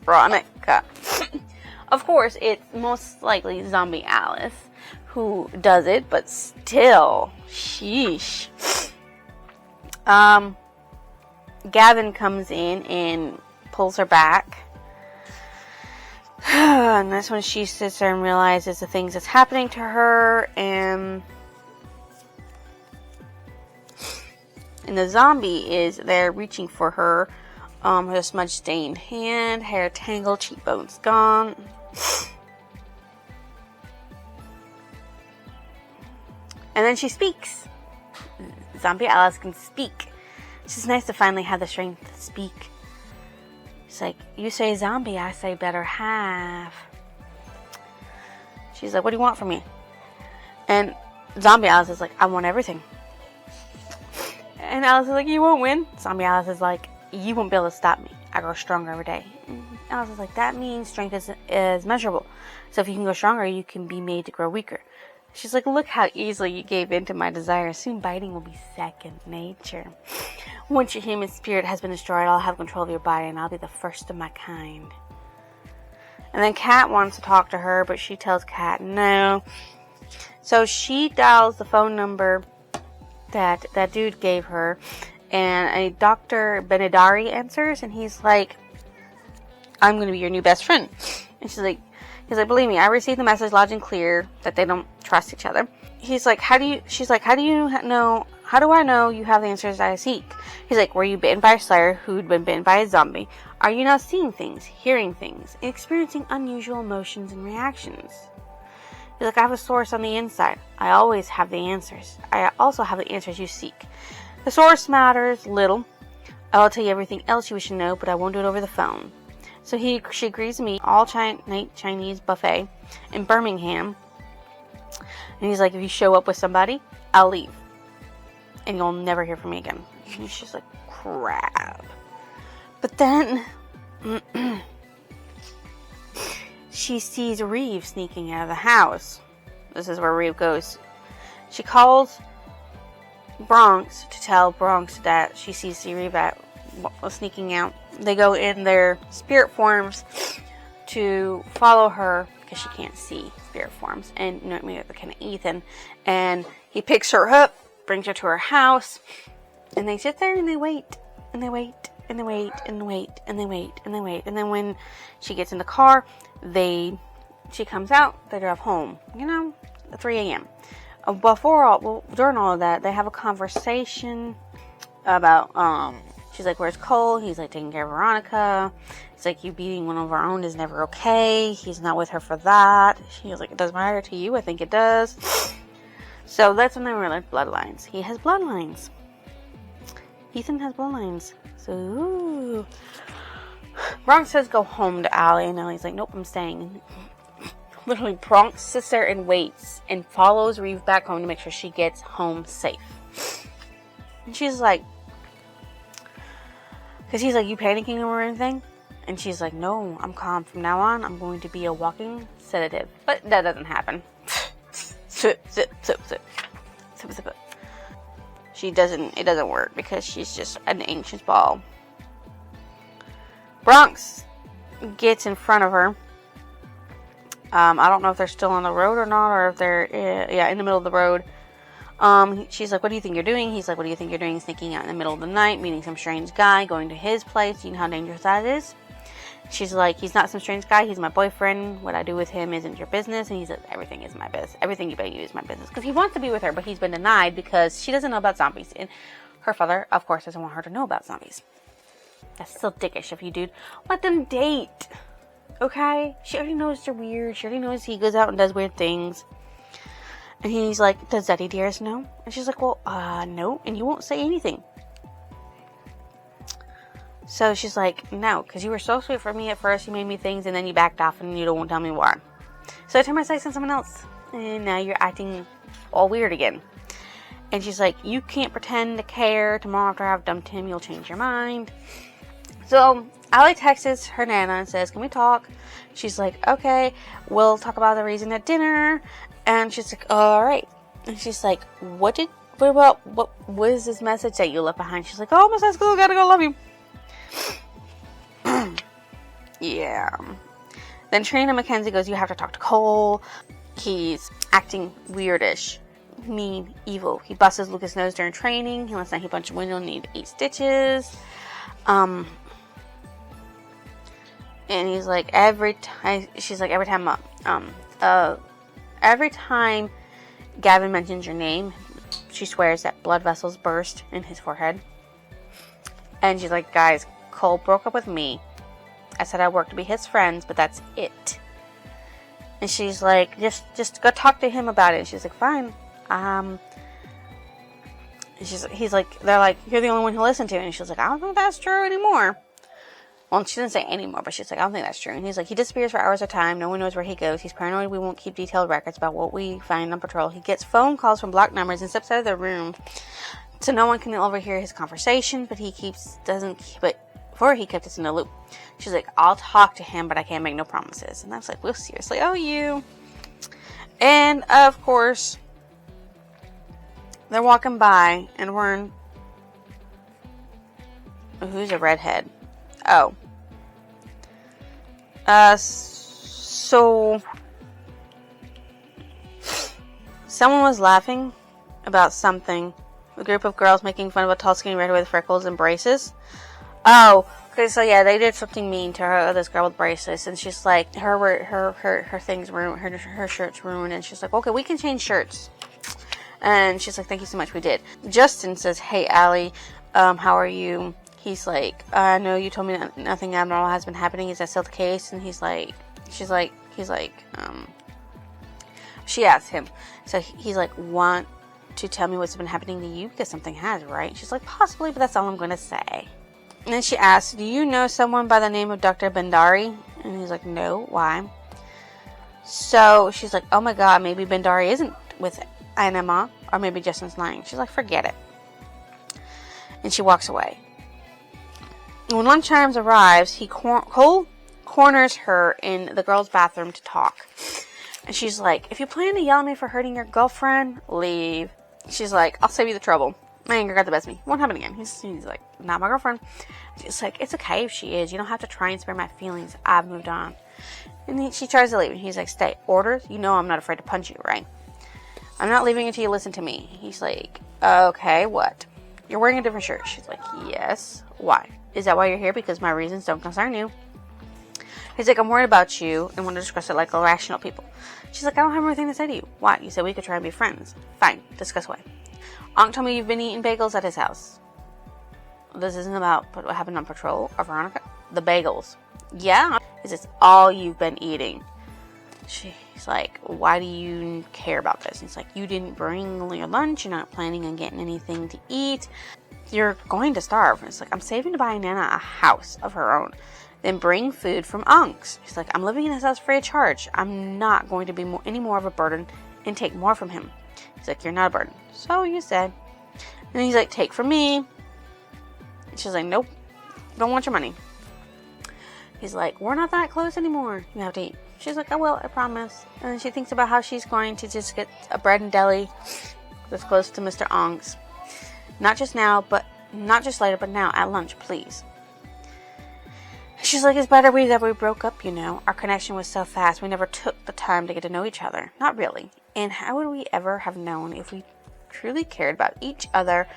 Veronica. Of course, it's most likely Zombie Alice who does it, but still, sheesh. Gavin comes in and pulls her back. And that's when she sits there and realizes the things that's happening to her, and the zombie is there reaching for her, with a smudge stained hand, hair tangled, cheekbones gone. And then she speaks. Zombie Alice can speak. It's just nice to finally have the strength to speak. She's like, you say zombie, I say better half. She's like, what do you want from me? And Zombie Alice is like, I want everything. And Alice is like, you won't win. Zombie Alice is like, you won't be able to stop me. I grow stronger every day. And Alice is like, that means strength is measurable. So if you can grow stronger, you can be made to grow weaker. She's like, look how easily you gave in to my desire. Soon biting will be second nature. Once your human spirit has been destroyed, I'll have control of your body, and I'll be the first of my kind. And then Kat wants to talk to her, but she tells Kat no. So she dials the phone number that dude gave her, and a Dr. Benedari answers, and he's like, I'm going to be your new best friend. And he's like, believe me, I received the message loud and clear that they don't trust each other. She's like, how do I know you have the answers I seek? He's like, were you bitten by a slayer who'd been bitten by a zombie? Are you now seeing things, hearing things, experiencing unusual emotions and reactions? He's like, I have a source on the inside. I always have the answers. I also have the answers you seek. The source matters little. I'll tell you everything else you wish to know, but I won't do it over the phone. So she agrees to meet all-night Chinese buffet in Birmingham. And he's like, if you show up with somebody, I'll leave. And you'll never hear from me again. And she's like, crap. But then she sees Reeve sneaking out of the house. This is where Reeve goes. She calls Bronx to tell Bronx that she sees Reeve sneaking out. They go in their spirit forms to follow her because she can't see spirit forms. And they're kind of Ethan. And he picks her up, brings her to her house, and they sit there and they wait. And they wait. And they wait, and wait, and they wait, and they wait. And then when she gets in the car, she comes out, they drive home, at 3 a.m. During all of that, they have a conversation about, she's like, where's Cole? He's like, taking care of Veronica. He's like, you beating one of our own is never okay. He's not with her for that. She's like, it doesn't matter to you. I think it does. So that's when they realize bloodlines. He has bloodlines. Ethan has bloodlines. So, ooh. Bronx says go home to Allie, and Allie's like, nope, I'm staying. Literally, Bronx sits there and waits and follows Reeve back home to make sure she gets home safe. And she's like, because he's like, you panicking or anything? And she's like, no, I'm calm. From now on, I'm going to be a walking sedative. But that doesn't happen. Sip, sip, sip, sip. Sip, sip, sip. It doesn't work because she's just an ancient ball. Bronx gets in front of her. I don't know if they're still on the road or not, or if they're, in the middle of the road. She's like, what do you think you're doing? He's like, what do you think you're doing? Sneaking out in the middle of the night, meeting some strange guy, going to his place. You know how dangerous that is? She's like, he's not some strange guy. He's my boyfriend. What I do with him isn't your business. And he said, everything is my business. Everything you do is my business. Because he wants to be with her, but he's been denied because she doesn't know about zombies. And her father, of course, doesn't want her to know about zombies. That's still dickish of you, dude. Let them date. Okay? She already knows they're weird. She already knows he goes out and does weird things. And he's like, does Daddy Dearest know? And she's like, well, no. And he won't say anything. So she's like, no, because you were so sweet for me at first. You made me things, and then you backed off, and you don't tell me why. So I turned my sights on someone else, and now you're acting all weird again. And she's like, you can't pretend to care. Tomorrow after I've dumped him, you'll change your mind. So Allie texts her Nana and says, can we talk? She's like, okay, we'll talk about the reason at dinner. And she's like, all right. And she's like, what is this message that you left behind? She's like, oh, my son's school, gotta go, love you. Yeah. Then Trina Mackenzie goes, you have to talk to Cole. He's acting weirdish, mean, evil. He busts Lucas' nose during training. He last night he punched a window and needed 8 stitches. And he's like, every time Gavin mentions your name, she swears that blood vessels burst in his forehead. And she's like, guys, Cole broke up with me. I said I worked to be his friends, but that's it. And she's like, just go talk to him about it. And she's like, fine. They're like, you're the only one who listened to it. And she's like, I don't think that's true anymore. Well, she didn't say anymore, but she's like, I don't think that's true. And he's like, he disappears for hours at a time. No one knows where he goes. He's paranoid we won't keep detailed records about what we find on patrol. He gets phone calls from blocked numbers and steps out of the room so no one can overhear his conversation, but he kept us in the loop. She's like, I'll talk to him, but I can't make no promises. And I was like, we'll seriously owe you. And, of course, they're walking by, and we're in... Who's a redhead? Oh. So... Someone was laughing about something. A group of girls making fun of a tall, skinny redhead with freckles and braces. Oh, Okay, so yeah, they did something mean to her, this girl with braces, and she's like, her things ruined, her shirt's ruined, and she's like, okay, we can change shirts. And she's like, thank you so much, we did. Justin says, hey, Allie, how are you? He's like, I know you told me that nothing abnormal has been happening. Is that still the case? And she asks him. So he's like, want to tell me what's been happening to you? Because something has, right? She's like, possibly, but that's all I'm going to say. And then she asks, do you know someone by the name of Dr. Bhandari? And he's like, no, why? So she's like, oh my God, maybe Bhandari isn't with Anima, or maybe Justin's lying. She's like, forget it. And she walks away. When lunchtime arrives, Cole corners her in the girls' bathroom to talk. And she's like, if you plan to yell at me for hurting your girlfriend, leave. She's like, I'll save you the trouble. My anger got the best of me. Won't happen again. He's like, not my girlfriend. She's like, it's okay if she is. You don't have to try and spare my feelings. I've moved on. And she tries to leave. And he's like, stay. Orders? You know I'm not afraid to punch you, right? I'm not leaving until you listen to me. He's like, okay, what? You're wearing a different shirt. She's like, yes. Why? Is that why you're here? Because my reasons don't concern you. He's like, I'm worried about you and want to discuss it like rational people. She's like, I don't have anything to say to you. Why? You said we could try and be friends. Fine. Discuss away. Unc told me you've been eating bagels at his house. This isn't about what happened on patrol, or Veronica. The bagels. Yeah. Is this all you've been eating? She's like, why do you care about this? And he's like, you didn't bring your lunch. You're not planning on getting anything to eat. You're going to starve. And it's like, I'm saving to buy Nana a house of her own. Then bring food from Unc's. She's like, I'm living in his house free of charge. I'm not going to be any more of a burden and take more from him. He's like, you're not a burden. So you said. And he's like, take from me. And she's like, nope. Don't want your money. He's like, we're not that close anymore. You have to eat. She's like, I will, I promise. And she thinks about how she's going to just get a bread and deli that's close to Mr. Ong's. Not just now, but not just later, but now at lunch, please. She's like, it's better that we broke up, you know. Our connection was so fast. We never took the time to get to know each other. Not really. And how would we ever have known if we truly cared about each other,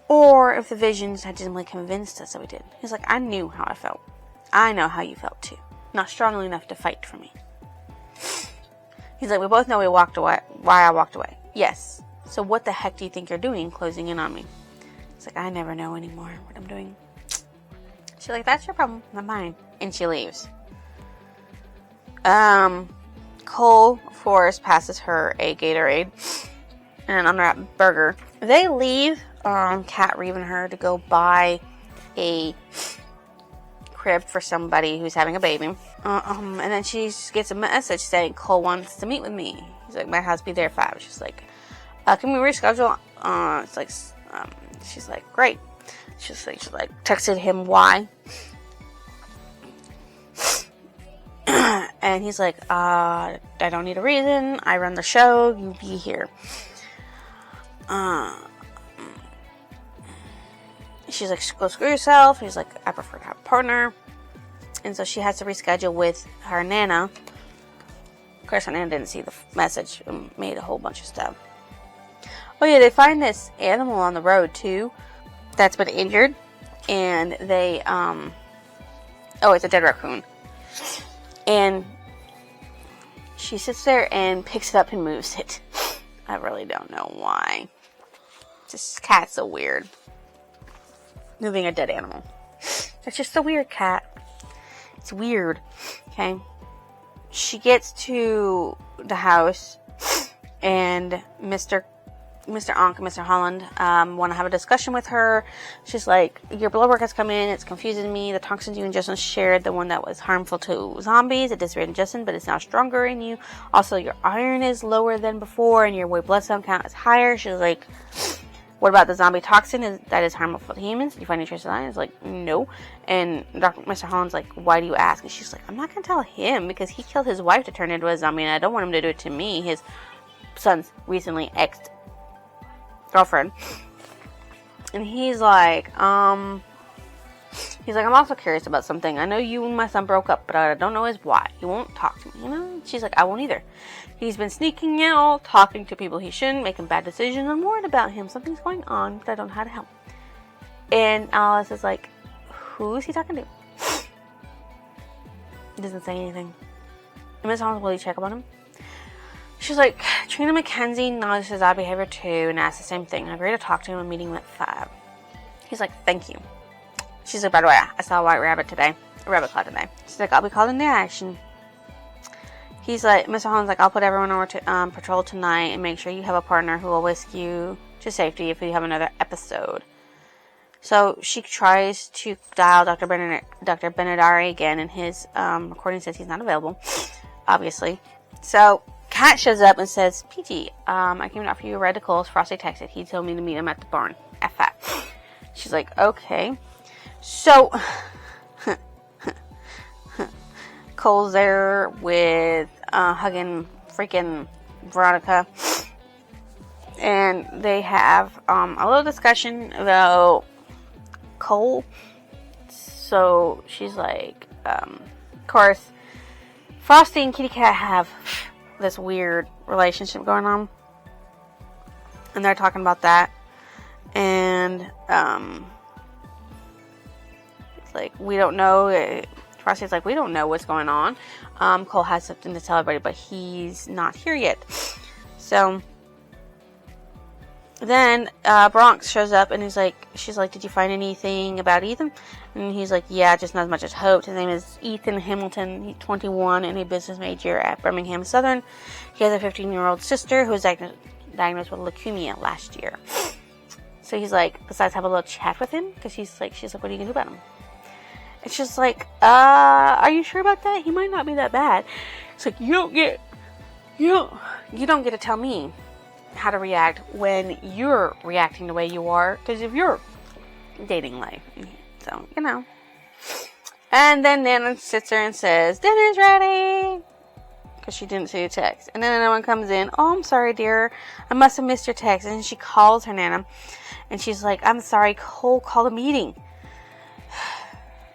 or if the visions had simply convinced us that we did? He's like, I knew how I felt. I know how you felt too. Not strongly enough to fight for me. He's like, we both know why I walked away. Yes. So what the heck do you think you're doing closing in on me? It's like, I never know anymore what I'm doing. She's like, that's your problem, not mine. And she leaves. Cole, of course, passes her a Gatorade and an unwrapped burger. They leave, Kat, Reeve, and her to go buy a crib for somebody who's having a baby. And then she gets a message saying Cole wants to meet with me. He's like, my house be there at 5. She's like, can we reschedule? It's like, she's like, great. She's like texted him why. And he's like, I don't need a reason. I run the show. You be here. She's like, go screw yourself. He's like, I prefer to have a partner. And so she has to reschedule with her Nana. Of course, her Nana didn't see the message and made a whole bunch of stuff. Oh yeah, they find this animal on the road too that's been injured. And they, it's a dead raccoon. And she sits there and picks it up and moves it. I really don't know why. This cat's so weird. Moving a dead animal. It's just a weird cat. It's weird. Okay. She gets to the house and Mr. Ankh and Mr. Holland want to have a discussion with her. She's like, your blood work has come in. It's confusing me. The toxins you and Justin shared, the one that was harmful to zombies, it disappeared in Justin, but it's now stronger in you. Also, your iron is lower than before, and your white blood cell count is higher. She's like, what about the zombie toxin that is harmful to humans? Did you find any traces of that? It's like, no. And Mr. Holland's like, why do you ask? And she's like, I'm not going to tell him because he killed his wife to turn into a zombie, and I don't want him to do it to me, his son's recently ex-girlfriend. And he's like, I'm also curious about something. I know you and my son broke up, but I don't know his why. He won't talk to me, you know? She's like, I won't either. He's been sneaking out, talking to people he shouldn't, making bad decisions. I'm worried about him. Something's going on, but I don't know how to help. And Alice is like, who is he talking to? He doesn't say anything. And Miss Holmes, will you check up on him? She's like, Trina McKenzie noticed his odd behavior too and asked the same thing. I agreed to talk to him. A meeting at 5. He's like, thank you. She's like, by the way, I saw a white rabbit today. A rabbit cloud today. She's like, I'll be called into action. He's like, Mr. Holmes like, I'll put everyone over to patrol tonight and make sure you have a partner who will whisk you to safety if we have another episode. So she tries to dial Dr. Benedari again, and his recording says he's not available, obviously. So Kat shows up and says, PG, I came to offer you a ride to Cole's. Frosty texted. He told me to meet him at the barn. F5. She's like, okay. So Cole's there with hugging freaking Veronica. And they have a little discussion about Cole. So she's like, of course, Frosty and Kitty Cat have this weird relationship going on. And they're talking about that. And it's like, we don't know. Frosty's like, we don't know what's going on. Cole has something to tell everybody, but he's not here yet. So then Bronx shows up and she's like, did you find anything about Ethan? And he's like, yeah, just not as much as hoped. His name is Ethan Hamilton. He's 21 and a business major at Birmingham Southern. He has a 15-year-old sister who was diagnosed with leukemia last year. So he's like, besides have a little chat with him, because she's like, what are you gonna do about him? It's just like, are you sure about that? He might not be that bad. It's like, you don't get to tell me how to react when you're reacting the way you are, because of your dating life. So, And then Nana sits there and says, dinner's ready, because she didn't see the text. And then another one comes in, oh, I'm sorry, dear, I must have missed your text. And she calls her Nana, and she's like, I'm sorry, Cole called a meeting.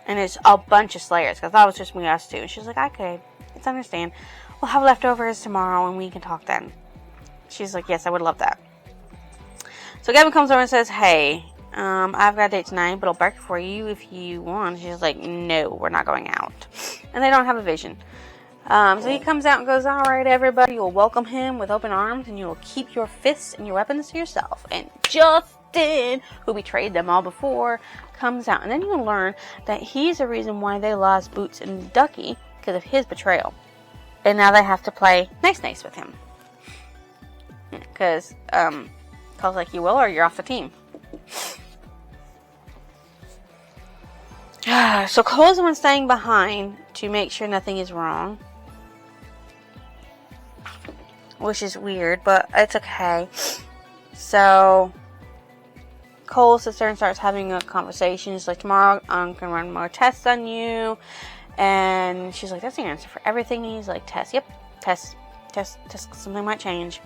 And it's a bunch of Slayers, because I thought it was just me, us two. And she's like, okay, let's understand. We'll have leftovers tomorrow, and we can talk then. She's like, yes, I would love that. So Gavin comes over and says, hey, I've got a date tonight, but I'll bark for you if you want. She's like, no, we're not going out. And they don't have a vision. So he comes out and goes, all right, everybody, you'll welcome him with open arms, and you will keep your fists and your weapons to yourself. And Justin, who betrayed them all before, comes out. And then you learn that he's the reason why they lost Boots and Ducky, because of his betrayal. And now they have to play nice with him. Because, Cole's like, you will, or you're off the team. So Cole's the one staying behind to make sure nothing is wrong. Which is weird, but it's okay. So Cole sits there and starts having a conversation. He's like, tomorrow I'm going to run more tests on you. And she's like, that's the answer for everything. And he's like, test. Yep, test. Something might change.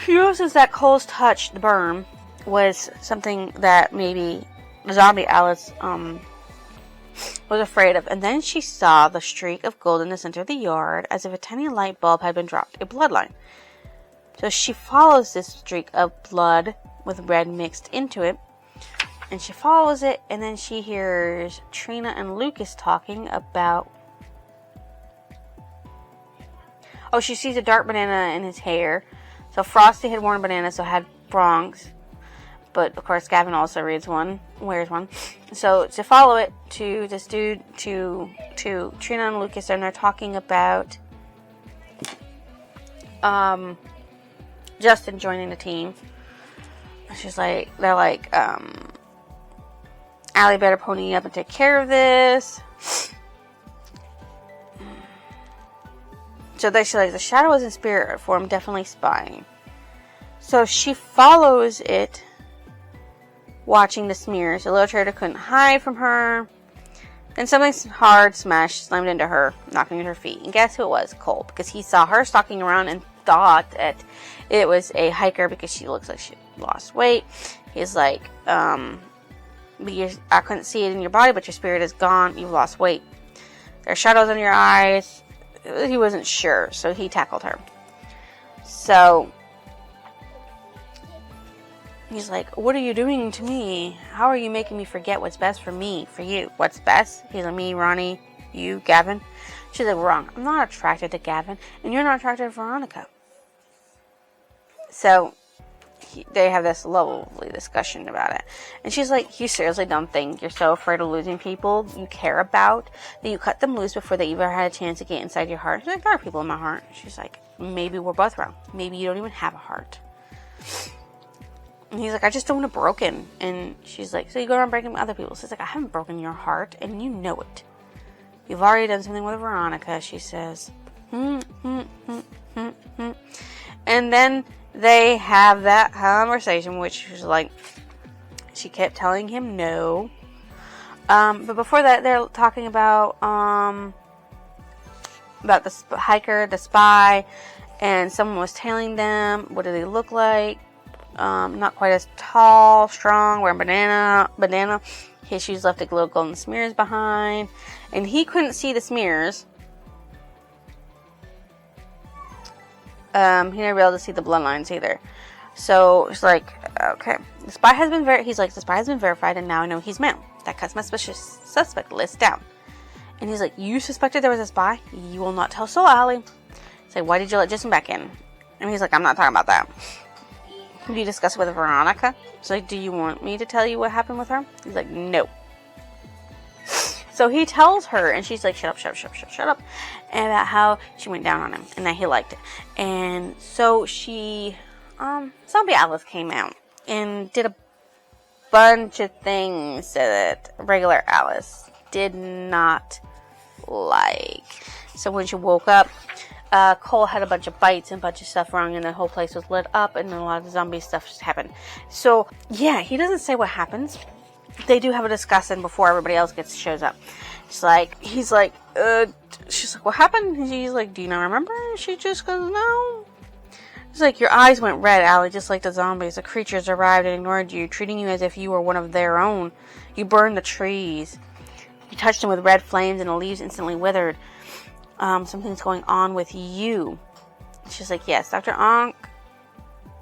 She notices that Cole's touch, the berm, was something that maybe zombie Alice was afraid of. And then she saw the streak of gold in the center of the yard, as if a tiny light bulb had been dropped, a bloodline. So she follows this streak of blood with red mixed into it, and she follows it, and then she hears Trina and Lucas talking about... Oh, she sees a dark banana in his hair. So Frosty had worn a banana, so had Bronx. But, of course, Gavin also wears one. So, to follow it to this dude, to Trina and Lucas, and they're talking about Justin joining the team. They're like, Allie better pony up and take care of this. So she's like, the shadow is in spirit form, definitely spying. So she follows it, watching the smears. The little traitor couldn't hide from her. Then something hard slammed into her, knocking at her feet. And guess who it was? Cole. Because he saw her stalking around and thought that it was a hiker because she looks like she lost weight. He's like, I couldn't see it in your body, but your spirit is gone. You've lost weight. There are shadows in your eyes. He wasn't sure, so he tackled her. So He's like, what are you doing to me? How are you making me forget what's best for me, for you? What's best? He's like, me, Ronnie, you, Gavin. She's like, wrong. I'm not attracted to Gavin, and you're not attracted to Veronica. So they have this lovely discussion about it. And she's like, you seriously don't think you're so afraid of losing people you care about that you cut them loose before they even had a chance to get inside your heart? She's like, there are people in my heart. She's like, maybe we're both wrong. Maybe you don't even have a heart. And he's like, I just don't want it broken. And she's like, so you go around breaking other people's. She's like, I haven't broken your heart, and you know it. You've already done something with Veronica, she says. And then they have that conversation, which was like, she kept telling him no. But before that, they're talking about the hiker, the spy, and someone was tailing them. What do they look like? Not quite as tall, strong, wearing bandana. His shoes left little golden smears behind, and he couldn't see the smears. He never able to see the bloodlines either. So it's like, okay, the spy has been verified, and now I know he's male. That cuts my suspect list down. And he's like, you suspected there was a spy? You will not tell so, Allie. It's like, why did you let Jason back in? And he's like, I'm not talking about that. Did you discuss it with Veronica? She's like, do you want me to tell you what happened with her? He's like, no. So he tells her, and she's like, shut up. And about how she went down on him, and that he liked it. And so she, Zombie Alice came out, and did a bunch of things that regular Alice did not like. So when she woke up, Cole had a bunch of bites and a bunch of stuff wrong, and the whole place was lit up, and a lot of zombie stuff just happened. So, yeah, he doesn't say what happens. They do have a discussion before everybody else shows up. She's like, what happened? And he's like, do you not remember? And she just goes, no. He's like, your eyes went red, Allie, just like the zombies. The creatures arrived and ignored you, treating you as if you were one of their own. You burned the trees. You touched them with red flames, and the leaves instantly withered. Something's going on with you. She's like, yes, Dr. Onk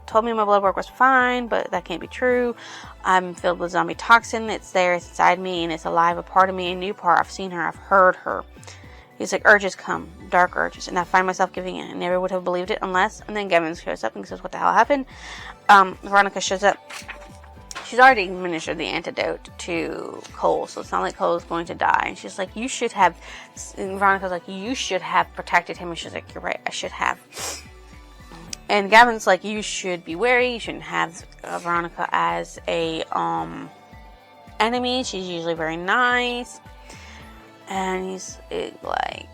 told me my blood work was fine, but that can't be true. I'm filled with zombie toxin. It's there, it's inside me, and it's alive, a part of me, a new part. I've seen her, I've heard her. He's like, urges come, dark urges, and I find myself giving in. I never would have believed it unless, and then Gavin shows up and says, what the hell happened? Veronica shows up. She's already administered the antidote to Cole, so it's not like Cole's going to die. And she's like, you should have, and Veronica's like, you should have protected him. And she's like, you're right, I should have. And Gavin's like, you should be wary. You shouldn't have Veronica as a enemy. She's usually very nice. And he's like,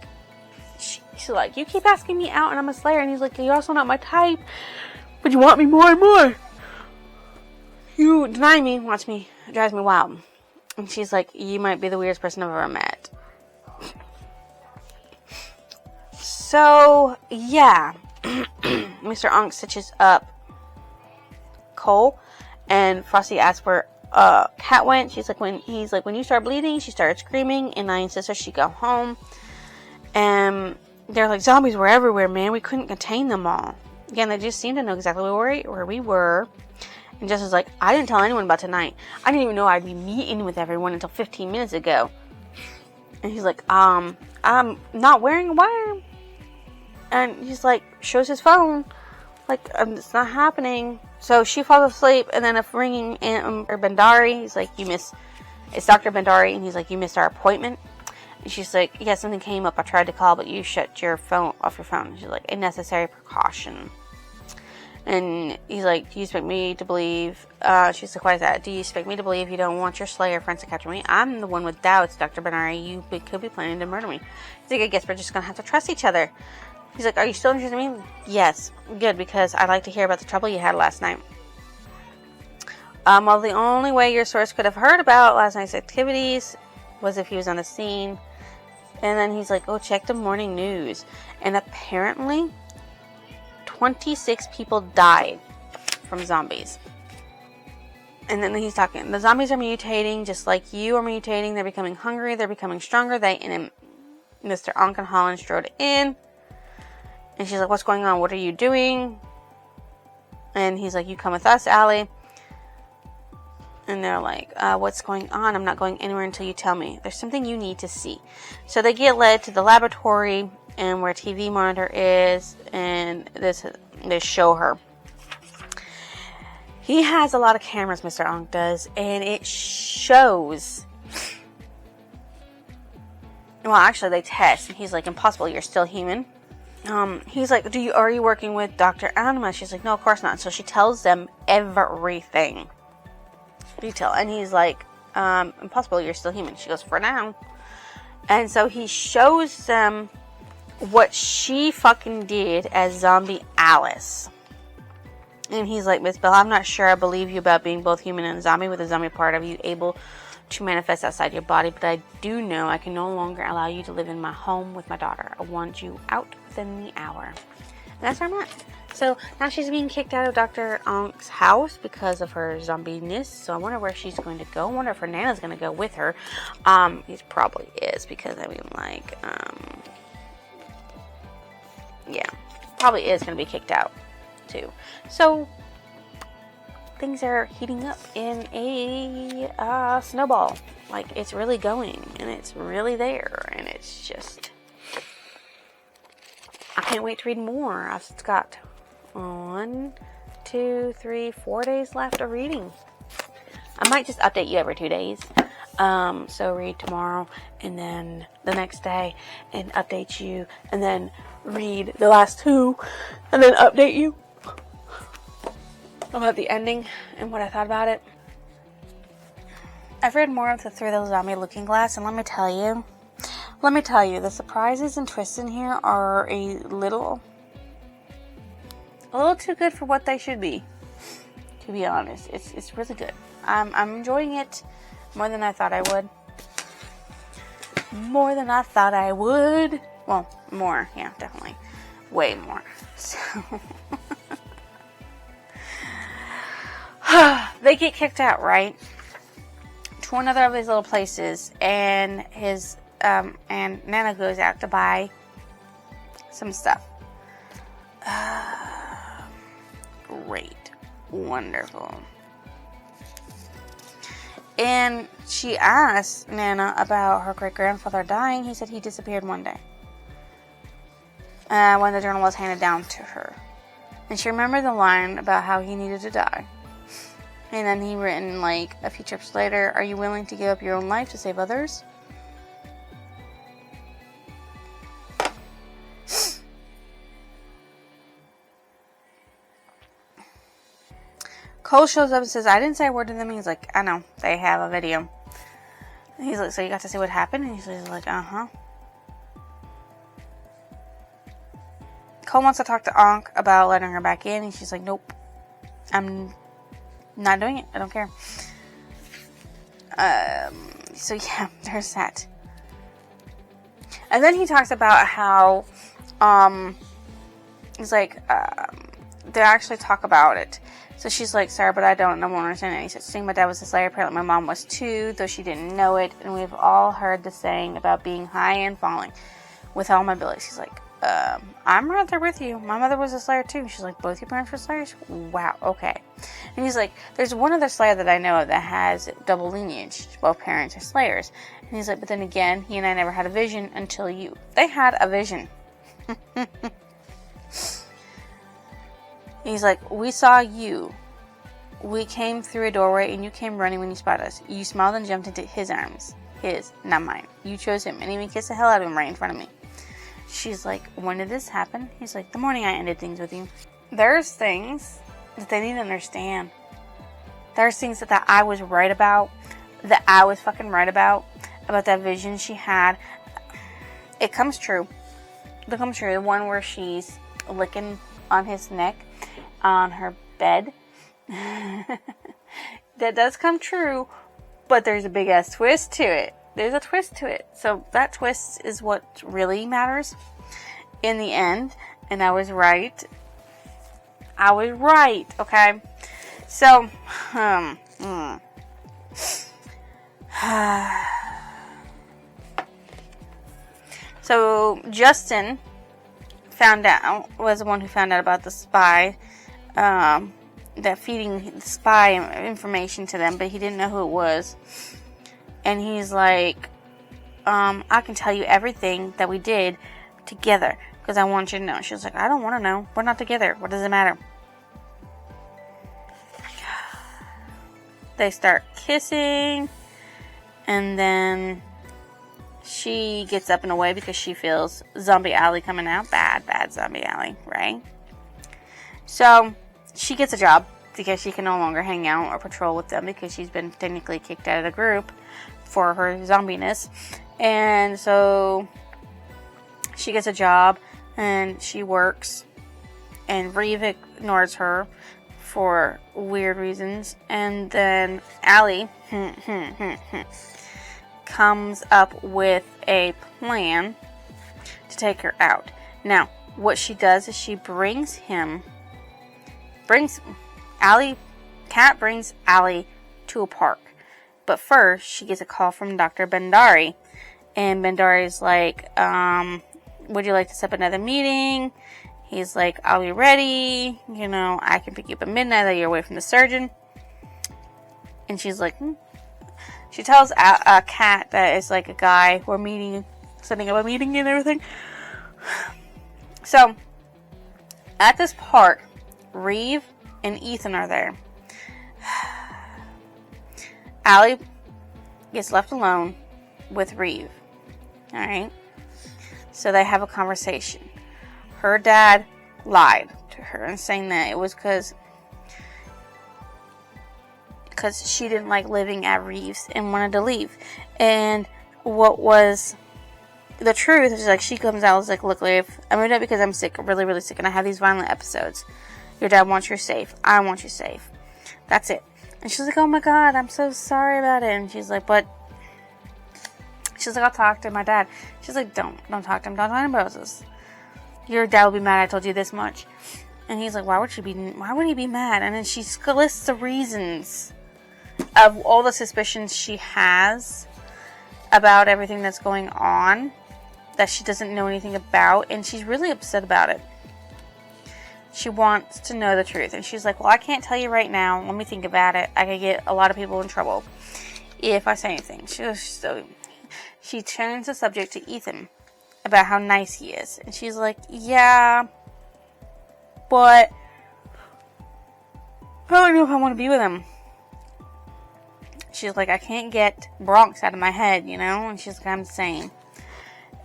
she's like, you keep asking me out and I'm a slayer. And he's like, you're also not my type, but you want me more and more. You deny me, wants me, drives me wild. And she's like, you might be the weirdest person I've ever met. So, yeah. Mr. Onk stitches up Cole, and Frosty asks where Kat went. She's like, when you start bleeding, she started screaming, and I insisted she go home. And they're like, zombies were everywhere, man. We couldn't contain them all. Again, they just seemed to know exactly where we were. And Jess is like, I didn't tell anyone about tonight. I didn't even know I'd be meeting with everyone until 15 minutes ago. And he's like, I'm not wearing a wire. And he's like, shows his phone. Like, it's not happening. So she falls asleep, and then a ringing Bandari. He's like, it's Dr. Bandari. And he's like, you missed our appointment. And she's like, yeah, something came up. I tried to call, but you shut your phone off your phone. And she's like, a necessary precaution. And he's like, do you expect me to believe, she's like, why is that? Do you expect me to believe you don't want your Slayer friends to capture me? I'm the one with doubts, Dr. Bernari. You could be planning to murder me. He's like, I guess we're just going to have to trust each other. He's like, are you still interested in me? Yes. Good, because I'd like to hear about the trouble you had last night. Well, the only way your source could have heard about last night's activities was if he was on the scene. And then he's like, oh, check the morning news. And apparently 26 people died from zombies. And then he's talking, the zombies are mutating just like you are mutating. They're becoming hungry. They're becoming stronger. And Mr. Onk and Holland strode in. And she's like, what's going on? What are you doing? And he's like, you come with us, Allie. And they're like, what's going on? I'm not going anywhere until you tell me. There's something you need to see. So they get led to the laboratory and where TV monitor is, and they show her. He has a lot of cameras, Mr. Ankh does, and it shows. Well, actually, they test, and he's like, impossible, you're still human. He's like, are you working with Dr. Anima? She's like, no, of course not. So she tells them everything. Detail. And he's like, impossible, you're still human. She goes, for now. And so he shows them what she fucking did as zombie Alice. And he's like, Miss Bell, I'm not sure I believe you about being both human and zombie, with the zombie part of you able to manifest outside your body, but I do know I can no longer allow you to live in my home with my daughter. I want you out within the hour. And that's where I'm at. So now she's being kicked out of Dr. Ankh's house because of her zombie-ness. So I wonder where she's going to go. I wonder if her Nana's going to go with her. He probably is, because I mean, like, yeah, probably is going to be kicked out too. So things are heating up in a snowball. Like, it's really going, and it's really there, and it's just, I can't wait to read more. I've got 1, 2, 3, 4 days left of reading. I might just update you every 2 days. So read tomorrow, and then the next day, and update you, and then read the last 2, and then update you about the ending and what I thought about it. I've read more of the Through the Zombie Looking Glass, and let me tell you, the surprises and twists in here are a little too good for what they should be. To be honest, it's really good. I'm enjoying it more than I thought I would. More than I thought I would. Well, more, yeah, definitely, way more. So. They get kicked out, right? To another of his little places, and and Nana goes out to buy some stuff. Great, wonderful. And she asked Nana about her great-grandfather dying. He said he disappeared one day when the journal was handed down to her. And she remembered the line about how he needed to die. And then he written, like, a few trips later, are you willing to give up your own life to save others? Cole shows up and says, I didn't say a word to them. He's like, I know, they have a video. And he's like, so you got to see what happened? And he's like, uh-huh. Cole wants to talk to Ankh about letting her back in, and she's like, nope, I'm not doing it. I don't care. So yeah, there's that. And then he talks about how, he's like, they actually talk about it. So she's like, sorry, but I don't understand it. He said, seeing my dad was a slayer, apparently my mom was too, though she didn't know it. And we've all heard the saying about being high and falling with all my abilities. He's like, I'm right there with you. My mother was a slayer too. She's like, both your parents were slayers? Wow, okay. And he's like, there's one other slayer that I know of that has double lineage. Both parents are slayers. And he's like, but then again, he and I never had a vision until you. They had a vision. He's like, we saw you. We came through a doorway and you came running when you spotted us. You smiled and jumped into his arms. His, not mine. You chose him and even kissed the hell out of him right in front of me. She's like, when did this happen? He's like, the morning I ended things with you. There's things that they need to understand. There's things that I was right about. That I was fucking right about that vision she had. It comes true. It comes true. The one where she's licking on his neck on her bed. That does come true, but there's a big ass twist to it. There's a twist to it. So that twist is what really matters in the end. And I was right. I was right, okay? So, so Justin was the one who found out about the spy feeding the spy information to them, but he didn't know who it was. And he's like, I can tell you everything that we did together because I want you to know. She was like, I don't want to know. We're not together. What does it matter? They start kissing, and then she gets up and away because she feels Zombie Alley coming out. Bad Zombie Alley, right? So she gets a job because she can no longer hang out or patrol with them because she's been technically kicked out of the group for her zombiness. And so she gets a job and she works, and Reeve ignores her for weird reasons. And then Allie comes up with a plan to take her out. Now, what she does is she brings Allie to a park. But first, she gets a call from Dr. Bhandari. And Bhandari's like, would you like to set up another meeting? He's like, I'll be ready. You know, I can pick you up at midnight that you're away from the surgeon. And she's like, She tells a Cat that is like a guy we're meeting, setting up a meeting and everything. So, at this park, Reeve and Ethan are there. Allie gets left alone with Reeve. Alright? So they have a conversation. Her dad lied to her and saying that it was because she didn't like living at Reeve's and wanted to leave. And what was the truth is, like, she comes out and is like, look, Reeve, I moved out because I'm sick, really, really sick, and I have these violent episodes. Your dad wants you safe. I want you safe. That's it. And she's like, oh my God, I'm so sorry about it. And she's like, I'll talk to my dad. She's like, don't talk to him. Don't talk to him about this. Your dad will be mad I told you this much. And he's like, why would he be mad? And then she lists the reasons of all the suspicions she has about everything that's going on that she doesn't know anything about. And she's really upset about it. She wants to know the truth. And she's like, well, I can't tell you right now. Let me think about it. I could get a lot of people in trouble if I say anything. So she turns the subject to Ethan about how nice he is. And she's like, yeah, but I don't know if I want to be with him. She's like, I can't get Bronx out of my head, you know? And she's like, I'm sane.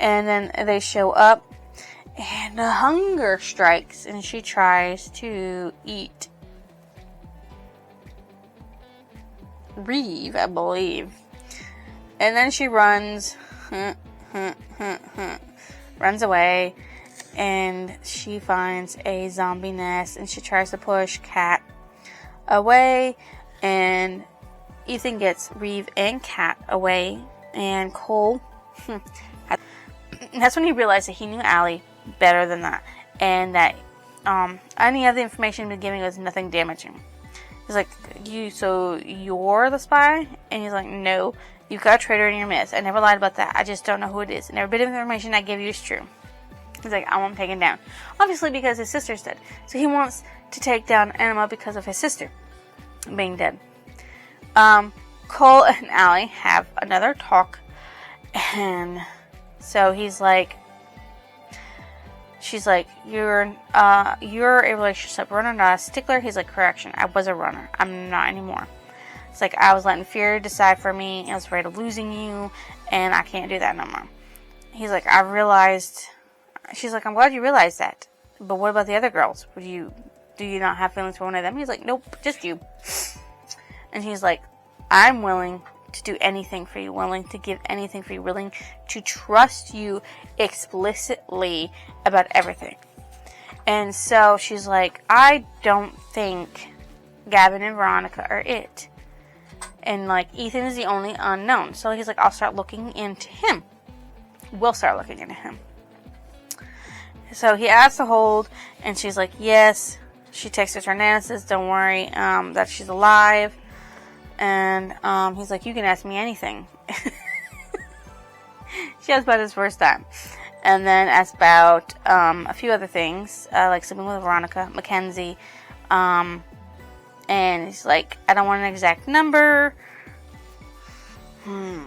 And then they show up, and the hunger strikes, and she tries to eat Reeve, I believe. And then she runs away, and she finds a zombie nest, and she tries to push Cat away, and Ethan gets Reeve and Cat away, and Cole, that's when he realized that he knew Allie better than that, and that any of the information he'd been giving was nothing damaging. He's like, so you're the spy? And he's like, no, you've got a traitor in your midst. I never lied about that. I just don't know who it is. And every bit of information I gave you is true. He's like, I want him taken down. Obviously because his sister's dead. So he wants to take down Anima because of his sister being dead. Cole and Allie have another talk. And so she's like, you're a relationship runner, not a stickler. He's like, correction, I was a runner. I'm not anymore. It's like, I was letting fear decide for me. I was afraid of losing you, and I can't do that no more. He's like, she's like, I'm glad you realized that. But what about the other girls? Do you not have feelings for one of them? He's like, nope, just you. And he's like, I'm willing to do anything for you, willing to give anything for you, willing to trust you explicitly about everything. And so she's like, I don't think Gavin and Veronica are it. And like, Ethan is the only unknown. So he's like, I'll start looking into him. We'll start looking into him. So he asks to hold, and she's like, yes. She texts her Nana, says, don't worry, that she's alive. And he's like, you can ask me anything. She asked about his first time. And then asked about a few other things, like something with Veronica, Mackenzie, And he's like, I don't want an exact number. And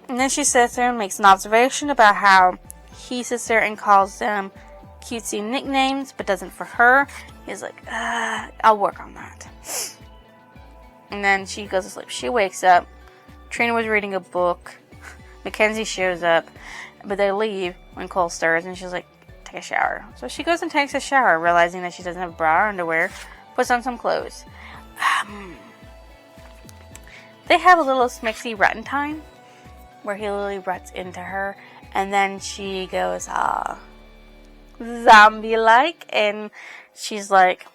then she sits there and makes an observation about how he sits there and calls them cutesy nicknames, but doesn't for her. He's like, I'll work on that. And then she goes to sleep. She wakes up. Trina was reading a book. Mackenzie shows up, but they leave when Cole stirs, and she's like, take a shower. So she goes and takes a shower, realizing that she doesn't have bra or underwear, puts on some clothes. They have a little smixy rutting time, where he literally ruts into her, and then she goes, zombie-like, and she's like,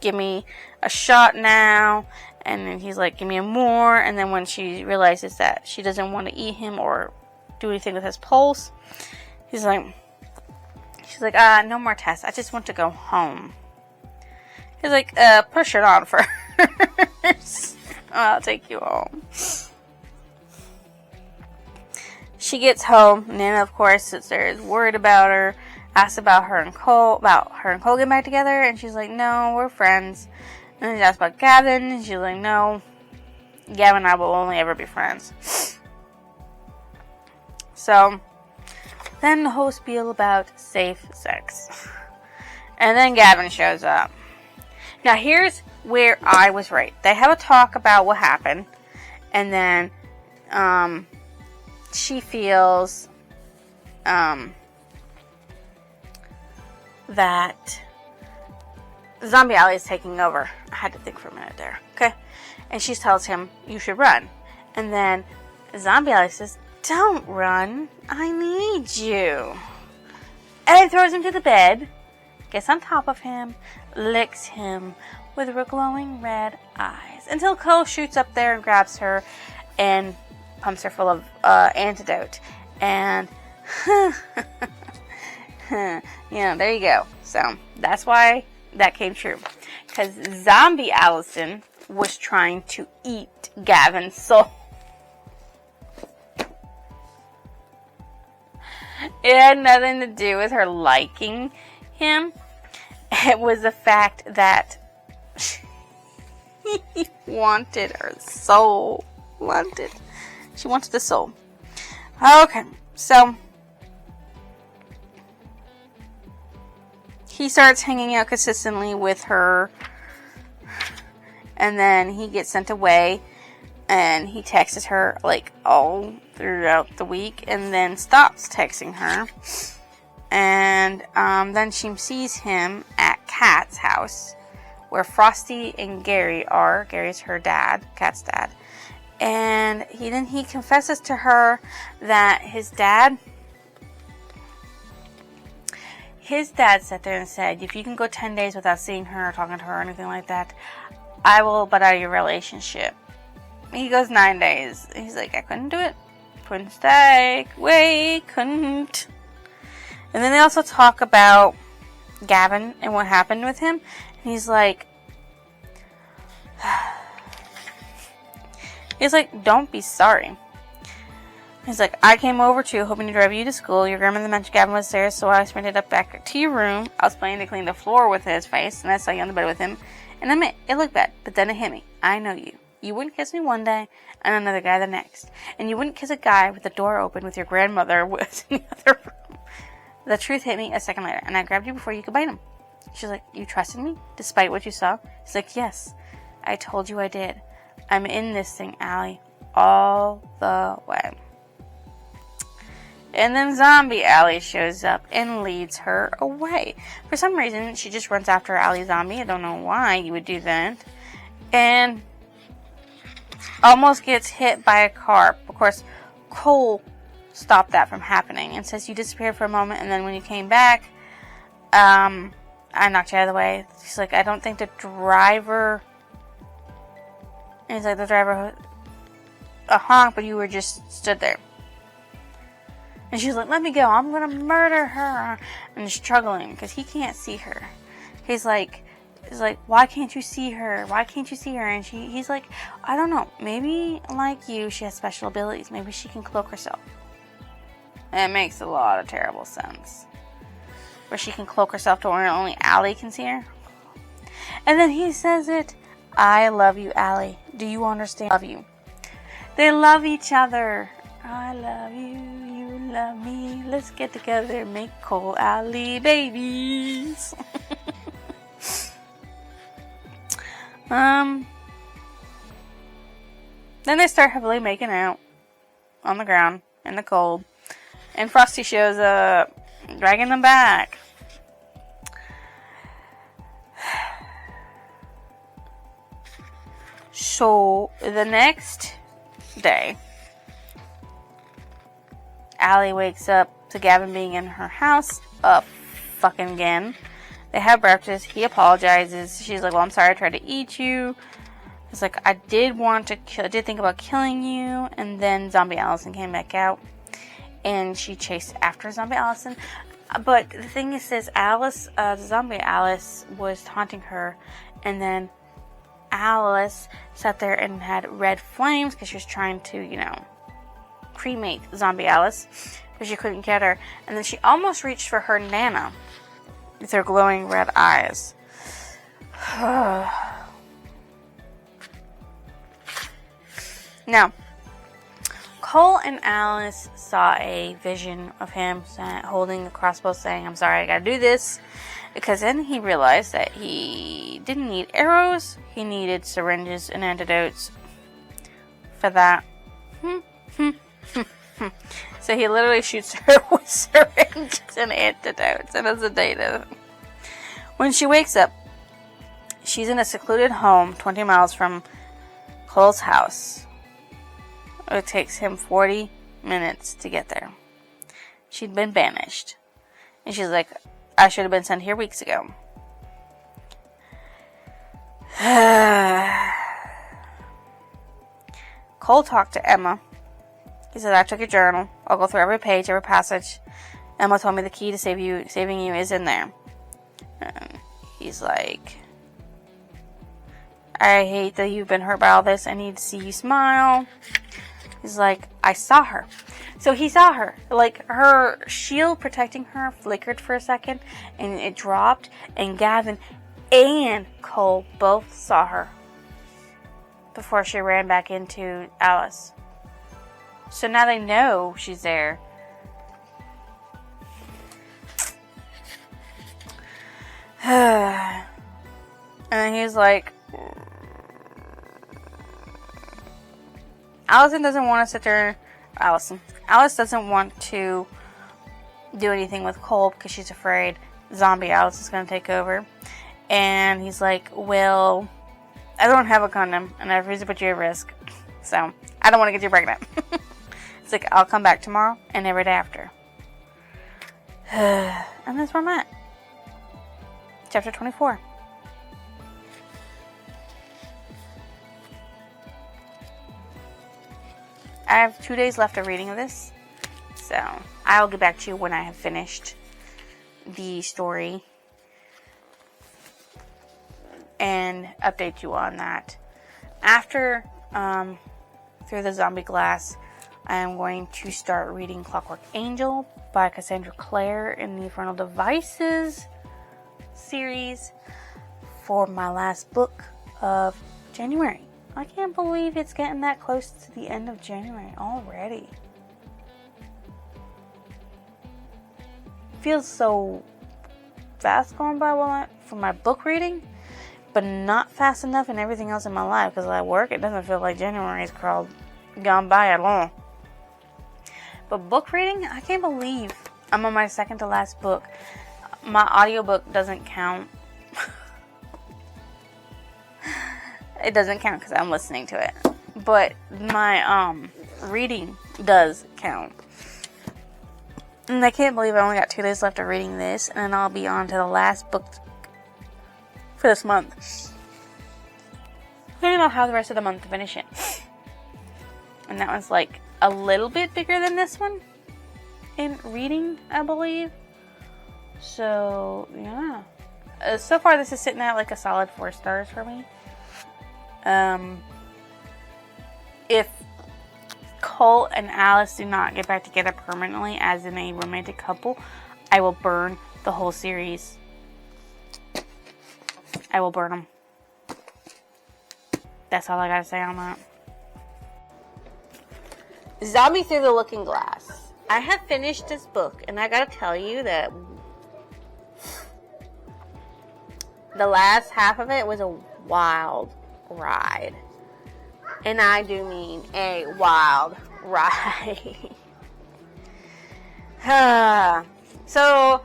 give me a shot now, and then he's like, give me a more, and then when she realizes that she doesn't want to eat him or do anything with his pulse, she's like, no more tests, I just want to go home. He's like, push it on first. I'll take you home. She gets home, and then of course sits there, is worried about her, asks about her and Cole getting back together, and she's like, no, we're friends. And then she asks about Gavin, and she's like, no, Gavin and I will only ever be friends. So, then the whole spiel about safe sex. And then Gavin shows up. Now here's where I was right. They have a talk about what happened, and then, she feels that Zombie Alley is taking over. I had to think for a minute there. Okay? And she tells him, you should run. And then Zombie Alley says, don't run. I need you. And throws him to the bed, gets on top of him, licks him with her glowing red eyes. Until Cole shoots up there and grabs her and pumps her full of antidote. And there you go. So that's why that came true. Because Zombie Allison was trying to eat Gavin's soul. It had nothing to do with her liking him. It was the fact that he wanted her soul. She wanted the soul. Okay, so he starts hanging out consistently with her, and then he gets sent away, and he texts her like all throughout the week, and then stops texting her. And then she sees him at Kat's house, where Frosty and Gary are. Gary's her dad, Kat's dad. And he confesses to her that his dad sat there and said, if you can go 10 days without seeing her or talking to her or anything like that, I will butt out of your relationship. He goes 9 days. He's like, I couldn't do it. Couldn't stay. Wait, couldn't. And then they also talk about Gavin and what happened with him. And he's like, don't be sorry. He's like, I came over to you hoping to drive you to school. Your grandmother mentioned Gavin was there, so I sprinted up back to your room. I was planning to clean the floor with his face, and I saw you on the bed with him. And I admit, it looked bad, but then it hit me. I know you. You wouldn't kiss me one day, and another guy the next. And you wouldn't kiss a guy with the door open with your grandmother was in the other room. The truth hit me a second later, and I grabbed you before you could bite him. She's like, you trusted me, despite what you saw? He's like, yes, I told you I did. I'm in this thing, Allie, all the way. And then Zombie Allie shows up and leads her away. For some reason, she just runs after Allie Zombie. I don't know why you would do that. And almost gets hit by a car. Of course, Cole stopped that from happening and says you disappeared for a moment, and then when you came back, I knocked you out of the way. She's like, I don't think the driver... And he's like, the driver a honk, but you were just stood there. And she's like, let me go, I'm gonna murder her. And struggling because he can't see her. He's like, why can't you see her? Why can't you see her? And he's like, I don't know, maybe like you, she has special abilities. Maybe she can cloak herself. And it makes a lot of terrible sense. Where she can cloak herself to where only Allie can see her. And then he says it. I love you, Allie. Do you understand? Love you. They love each other. I love you. You love me. Let's get together and make Cole Allie babies. Then they start heavily making out on the ground in the cold. And Frosty shows up, dragging them back. So, the next day, Allie wakes up to Gavin being in her house fucking again. They have breakfast. He apologizes. She's like, well, I'm sorry I tried to eat you. It's like, I did think about killing you. And then Zombie Allison came back out. And she chased after Zombie Allison. But the thing is, Zombie Alice was taunting her. And then Alice sat there and had red flames because she was trying to, cremate Zombie Alice. But she couldn't get her. And then she almost reached for her Nana with her glowing red eyes. Now, Cole and Alice saw a vision of him holding a crossbow saying, I'm sorry, I gotta do this. Because then he realized that he didn't need arrows. He needed syringes and antidotes for that. So he literally shoots her with syringes and antidotes and a sedative. When she wakes up, she's in a secluded home 20 miles from Cole's house. It takes him 40 minutes to get there. She'd been banished. And she's like, I should have been sent here weeks ago. Cole talked to Emma. He said, I took your journal. I'll go through every page, every passage. Emma told me the key to saving you is in there. And he's like, I hate that you've been hurt by all this. I need to see you smile. He's like, I saw her. So he saw her. Like, her shield protecting her flickered for a second, and it dropped, and Gavin and Cole both saw her before she ran back into Alice. So now they know she's there. And then he's like, Alice doesn't want to do anything with Cole because she's afraid Zombie Alice is going to take over. And he's like, well, I don't have a condom and I refuse to put you at risk. So, I don't want to get you pregnant. It's like, I'll come back tomorrow and every day after. And that's where I'm at. Chapter 24. I have 2 days left of reading of this. So, I'll get back to you when I have finished the story. And update you on that. After, Through the Zombie Glass, I am going to start reading Clockwork Angel by Cassandra Clare in the Infernal Devices series for my last book of January. I can't believe it's getting that close to the end of January already. Feels so fast going by for my book reading, but not fast enough in everything else in my life because at work it doesn't feel like January's gone by at all. But book reading, I can't believe I'm on my second to last book. My audiobook doesn't count. It doesn't count because I'm listening to it. But my reading does count. And I can't believe I only got 2 days left of reading this. And then I'll be on to the last book for this month. And I'll have the rest of the month to finish it. And that one's like a little bit bigger than this one in reading, I believe. So, yeah. So far, this is sitting at like a solid 4 stars for me. If Cole and Alice do not get back together permanently as in a romantic couple, I will burn the whole series. I will burn them. That's all I gotta say on that. Zombie Through the Looking Glass. I have finished this book, and I gotta tell you that the last half of it was a wild ride. And I do mean a wild ride. So,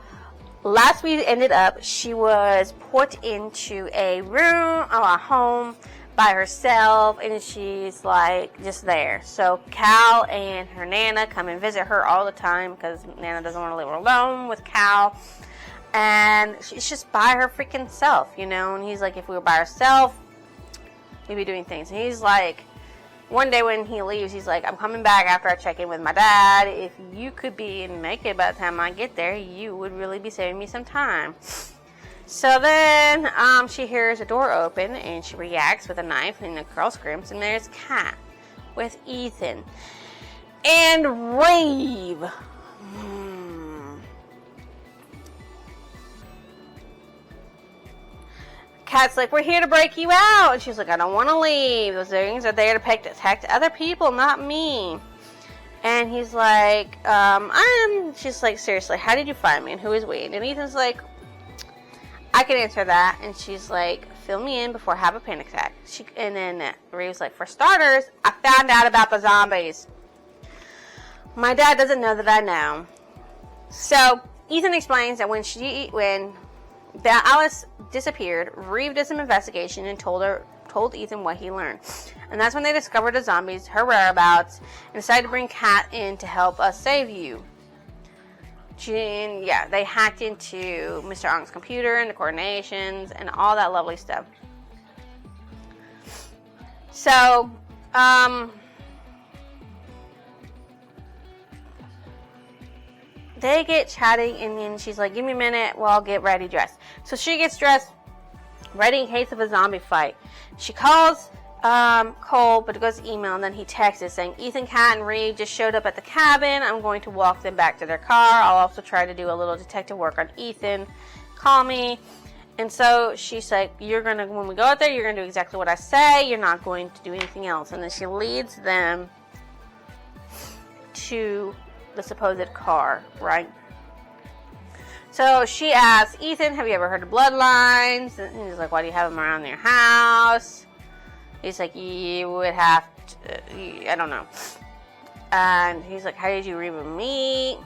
last we ended up, she was put into a room, a home, by herself, and she's like just there. So Cal and her Nana come and visit her all the time because Nana doesn't want to live alone with Cal, and she's just by her freaking self, you know. And he's like, if we were by ourselves, we'd be doing things. And he's like, one day when he leaves, he's like, I'm coming back after I check in with my dad. If you could be and make it by the time I get there, you would really be saving me some time. So then she hears a door open, and she reacts with a knife, and the girl screams, and there's Kat with Ethan and Rave. Kat's like, we're here to break you out. And she's like, I don't want to leave. Those things are there to protect other people, not me. And he's like, she's like, seriously, how did you find me? And who is we? And Ethan's like, I can answer that. And she's like, fill me in before I have a panic attack. And then Reeve's like, for starters, I found out about the zombies. My dad doesn't know that I know. So Ethan explains that when Alice disappeared, Reeve did some investigation and told Ethan what he learned. And that's when they discovered the zombies, her whereabouts, and decided to bring Kat in to help us save you. They hacked into Mr. Ong's computer and the coordinations and all that lovely stuff. So, they get chatting, and then she's like, give me a minute while I'll get ready, dressed. So she gets dressed, ready in case of a zombie fight. She calls Cole, but it goes to email, and then he texts saying, Ethan, Kat, and Reeve just showed up at the cabin. I'm going to walk them back to their car. I'll also try to do a little detective work on Ethan. Call me. And so she's like, when we go out there, you're going to do exactly what I say. You're not going to do anything else. And then she leads them to the supposed car, right? So she asks Ethan, have you ever heard of bloodlines? And he's like, why do you have them around your house? He's like, you would have to, I don't know. And he's like, how did you Reeve meet?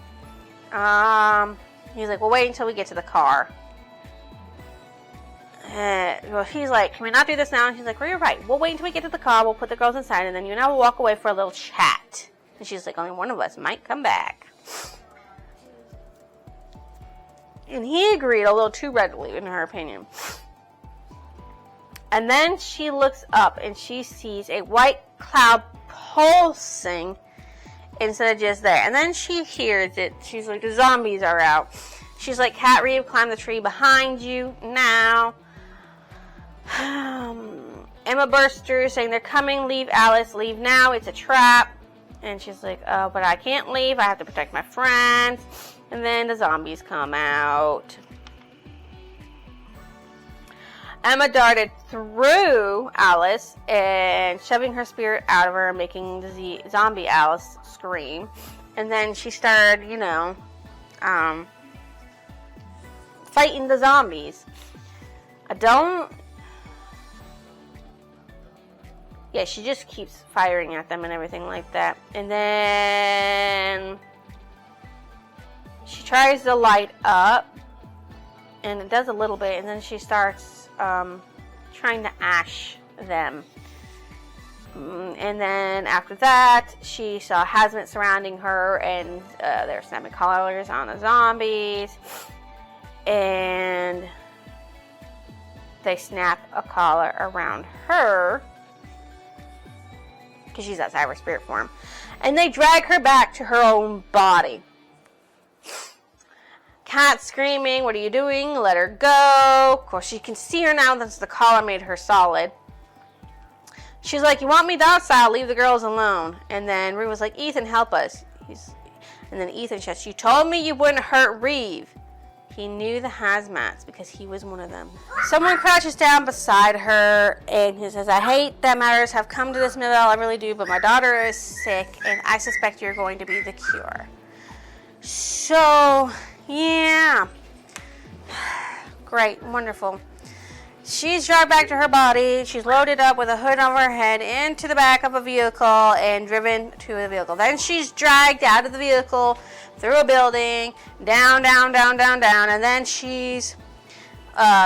He's like, well, wait until we get to the car. Well, he's like, can we not do this now? And she's like, well, you're right. We'll wait until we get to the car. We'll put the girls inside, and then you and I will walk away for a little chat. And she's like, only one of us might come back. And he agreed a little too readily, in her opinion. And then she looks up, and she sees a white cloud pulsing instead of just there. And then she hears it. She's like, the zombies are out. She's like, Kat, Reeve, climb the tree behind you now. Emma bursts through saying, they're coming. Leave, Alice. Leave now. It's a trap. And she's like, oh, but I can't leave. I have to protect my friends. And then the zombies come out. Emma darted through Alice and shoving her spirit out of her, making the zombie Alice scream. And then she started, fighting the zombies. She just keeps firing at them and everything like that. And then she tries to light up, and it does a little bit, and then she starts trying to ash them. And then after that, she saw hazmat surrounding her, and they're snapping collars on the zombies. And they snap a collar around her, because she's outside of her spirit form. And they drag her back to her own body. Kat screaming, what are you doing? Let her go. Of course, she can see her now since the collar made her solid. She's like, you want me docile? Leave the girls alone. And then Reeve was like, Ethan, help us. And then Ethan says, you told me you wouldn't hurt Reeve. He knew the hazmats because he was one of them. Someone crouches down beside her and he says, I hate that matters have come to this, Mabel, I really do, but my daughter is sick and I suspect you're going to be the cure. So, yeah. Great, wonderful. She's dragged back to her body. She's loaded up with a hood over her head into the back of a vehicle and driven to the vehicle. Then she's dragged out of the vehicle, through a building, down, and then she's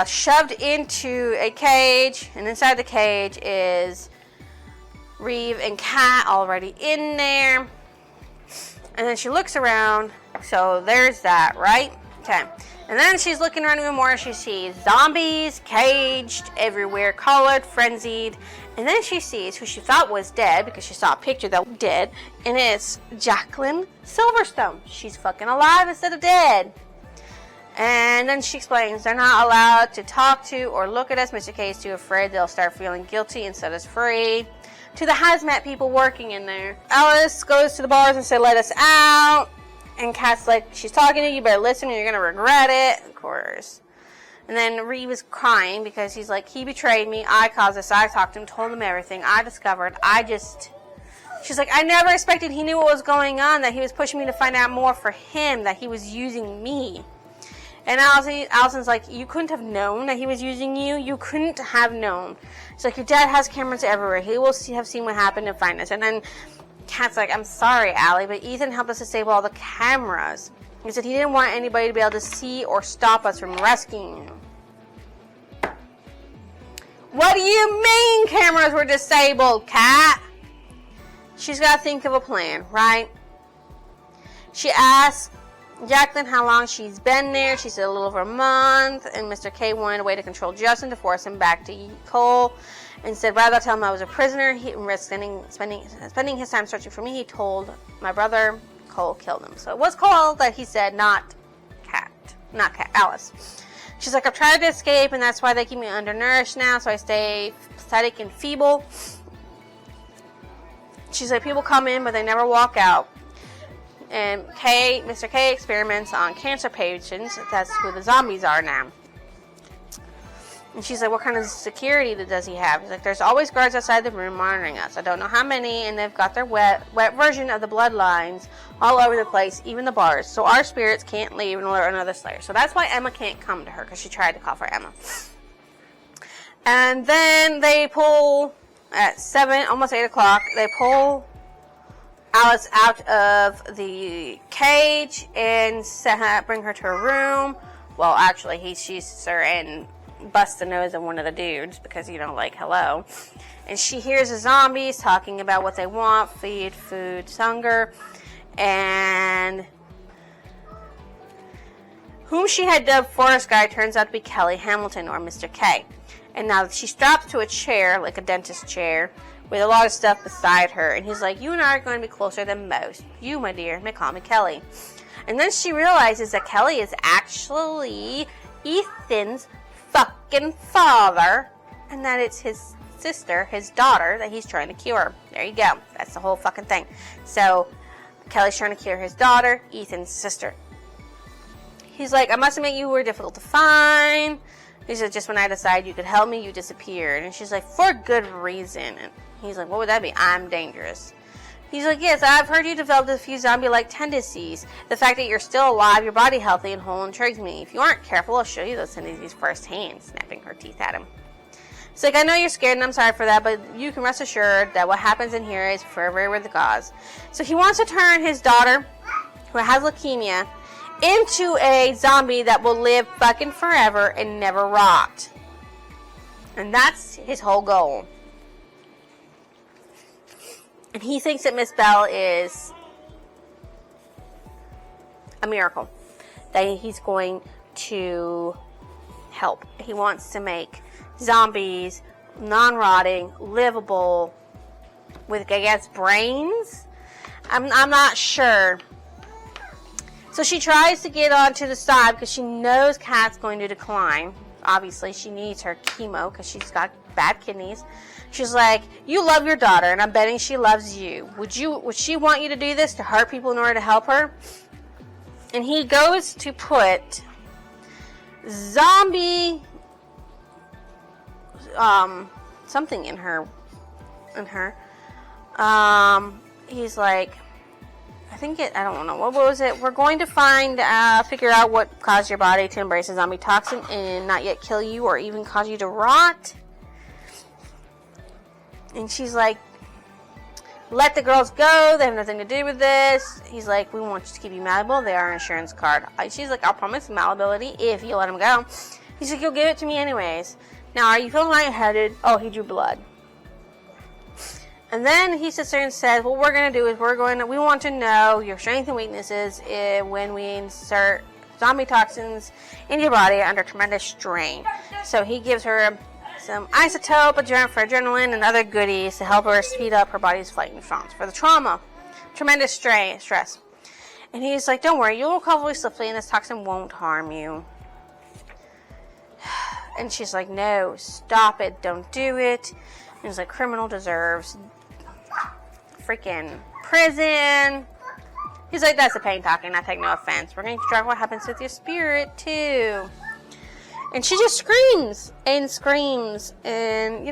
shoved into a cage, and inside the cage is Reeve and Kat already in there. And then she looks around, so there's that, right? Okay. And then she's looking around even more. She sees zombies, caged, everywhere, collared, frenzied. And then she sees who she thought was dead because she saw a picture that was dead. And it's Jacqueline Silverstone. She's fucking alive instead of dead. And then she explains they're not allowed to talk to or look at us. Mr. K is too afraid they'll start feeling guilty and set us free. To the hazmat people working in there. Alice goes to the bars and says, let us out. And Kat's like, she's talking to you, better listen or you're going to regret it. Of course. And then Reeve is crying because he's like, he betrayed me. I caused this. I talked to him, told him everything. I discovered. She's like, I never expected he knew what was going on, that he was pushing me to find out more for him, that he was using me. And Allison's like, you couldn't have known that he was using you. You couldn't have known. It's like, your dad has cameras everywhere. He will have seen what happened and find us. And then Kat's like, I'm sorry, Allie, but Ethan helped us disable all the cameras. He said he didn't want anybody to be able to see or stop us from rescuing you. What do you mean cameras were disabled, Kat? She's got to think of a plan, right? She asked Jacqueline how long she's been there. She said a little over a month. And Mr. K wanted a way to control Justin to force him back to Cole. And said, rather than tell him I was a prisoner, he risked spending his time searching for me. He told my brother Cole killed him. So it was Cole that he said, not Alice. She's like, I've tried to escape, and that's why they keep me undernourished now, so I stay pathetic and feeble. She's like, people come in, but they never walk out. And Mr. K experiments on cancer patients. That's who the zombies are now. And she's like, what kind of security does he have? He's like, there's always guards outside the room monitoring us. I don't know how many, and they've got their wet version of the bloodlines all over the place, even the bars. So our spirits can't leave and alert another slayer. So that's why Emma can't come to her, because she tried to call for Emma. And then they pull, at 7, almost 8 o'clock, they pull Alice out of the cage and bring her to her room. Well, actually, he sees her and busts the nose of one of the dudes because, hello. And she hears the zombies talking about what they want, feed, food, hunger, and whom she had dubbed Forest Guy turns out to be Kelly Hamilton, or Mr. K. And now she straps to a chair, like a dentist chair, with a lot of stuff beside her. And he's like, you and I are going to be closer than most. You, my dear, may call me Kelly. And then she realizes that Kelly is actually Ethan's fucking father, and that it's his sister, his daughter, that he's trying to cure. There you go. That's the whole fucking thing. So, Kelly's trying to cure his daughter, Ethan's sister. He's like, I must admit you were difficult to find. He said, just when I decided you could help me, you disappeared. And she's like, for good reason. And he's like, what would that be? I'm dangerous. He's like, yes, I've heard you developed a few zombie-like tendencies. The fact that you're still alive, your body healthy and whole intrigues me. If you aren't careful, I'll show you those tendencies firsthand, snapping her teeth at him. It's like, I know you're scared and I'm sorry for that, but you can rest assured that what happens in here is forever with the cause. So he wants to turn his daughter, who has leukemia, into a zombie that will live fucking forever and never rot. And that's his whole goal. And he thinks that Miss Bell is a miracle. That he's going to help. He wants to make zombies non-rotting, livable, with, I guess, brains? I'm not sure. So she tries to get onto the side because she knows Kat's going to decline. Obviously, she needs her chemo because she's got bad kidneys. She's like, you love your daughter, and I'm betting she loves you. Would she want you to do this, to hurt people in order to help her? And he goes to put zombie something in her. He's like, I don't know, what was it? We're going to figure out what caused your body to embrace a zombie toxin and not yet kill you or even cause you to rot. And she's like, let the girls go. They have nothing to do with this. He's like, we want you to keep you malleable. They are an insurance card. She's like, I'll promise malleability if you let them go. He's like, you'll give it to me anyways. Now, are you feeling lightheaded? Oh, he drew blood. And then he sits there and says, what we're going to do is we want to know your strengths and weaknesses when we insert zombie toxins into your body under tremendous strain. So he gives her some isotope for adrenaline and other goodies to help her speed up her body's fight response for the trauma. Tremendous stress. And he's like, don't worry, you'll recover swiftly and this toxin won't harm you. And she's like, no, stop it, don't do it. And he's like, criminal deserves freaking prison. He's like, that's a pain talking, I take no offense. We're going to track what happens with your spirit too. And she just screams and screams, and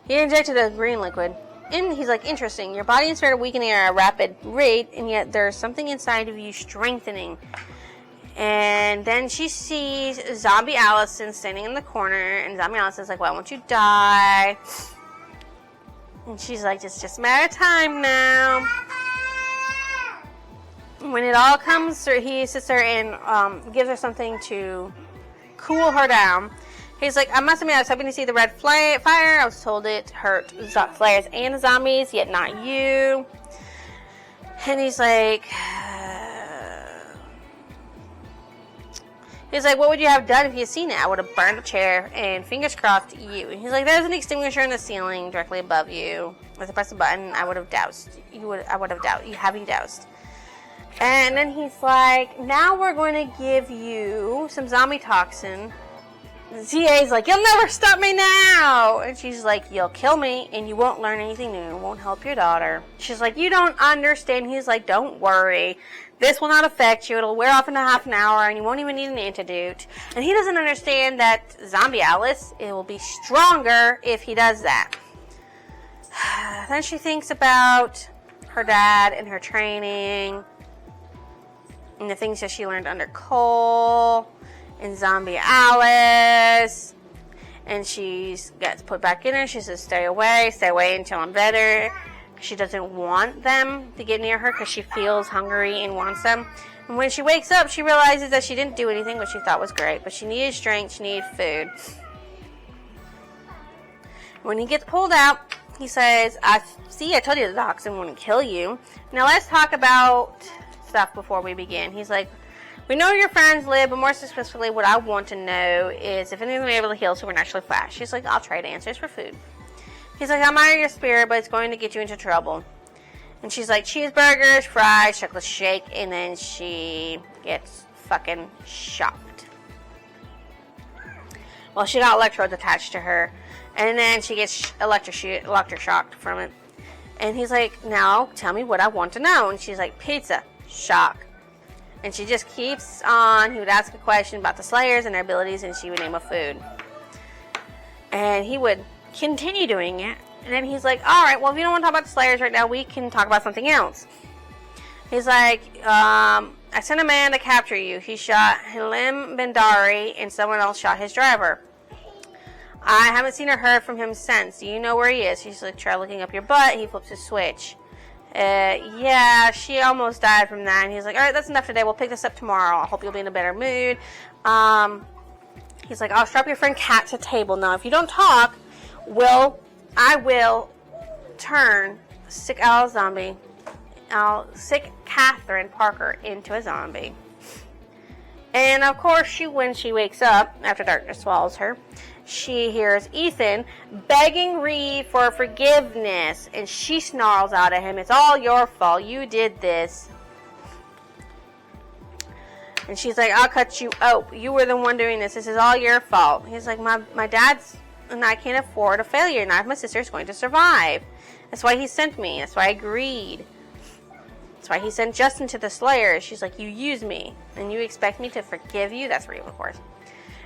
he injected a green liquid. And he's like, interesting, your body and spirit are weakening at a rapid rate, and yet there's something inside of you strengthening. And then she sees Zombie Allison standing in the corner, and Zombie Allison's like, why won't you die? And she's like, it's just a matter of time now. When it all comes through, he sits there and gives her something to cool her down. He's like, I must admit, I was hoping to see the red fire. I was told it hurt players and the zombies, yet not you. And he's like, what would you have done if you had seen it? I would have burned a chair and fingers crossed you. And he's like, there's an extinguisher in the ceiling directly above you. If I press the button, I would have doused. You having doused. And then he's like, now we're going to give you some zombie toxin. ZA's like, you'll never stop me now. And she's like, you'll kill me and you won't learn anything new. It won't help your daughter. She's like, you don't understand. He's like, don't worry. This will not affect you. It'll wear off in a half an hour and you won't even need an antidote. And he doesn't understand that Zombie Alice, it will be stronger if he does that. Then she thinks about her dad and her training and the things that she learned under Cole and Zombie Alice. And she gets put back in there. She says, stay away until I'm better. She doesn't want them to get near her because she feels hungry and wants them. And when she wakes up, she realizes that she didn't do anything, which she thought was great. But she needed strength. She needed food. When he gets pulled out, he says, I told you the toxin wouldn't kill you. Now let's talk about stuff before we begin. He's like, we know your friends live, but more specifically, what I want to know is if any of them are able to heal supernaturally fast. She's like, I'll trade answers for food. He's like, I admire your spirit, but it's going to get you into trouble. And she's like, cheeseburgers, fries, chocolate shake, and then she gets fucking shocked. Well, she got electrodes attached to her, and then she gets electroshocked from it. And he's like, now tell me what I want to know. And she's like, pizza, shock. And she just keeps on. He would ask a question about the Slayers and their abilities, and she would name a food. And he would continue doing it. And then he's like, all right, well, if you don't want to talk about the Slayers right now, we can talk about something else. He's like, I sent a man to capture you. He shot Halim Bendari, and someone else shot his driver. I haven't seen or heard from him since. Do you know where he is? She's like, try looking up your butt. He flips his switch. Yeah, she almost died from that. And he's like, all right, that's enough today. We'll pick this up tomorrow. I hope you'll be in a better mood. He's like, I'll strap your friend Kat to the table. Now, if you don't talk, I will turn sick Catherine Parker into a zombie. And of course, when she wakes up, after darkness swallows her, she hears Ethan begging Reed for forgiveness. And she snarls out at him, it's all your fault. You did this. And she's like, I'll cut you out. You were the one doing this. This is all your fault. He's like, my dad's and I can't afford a failure. Not if my sister's going to survive. That's why he sent me. That's why I agreed. That's why he sent Justin to the Slayer. She's like, you used me, and you expect me to forgive you? That's real, of course.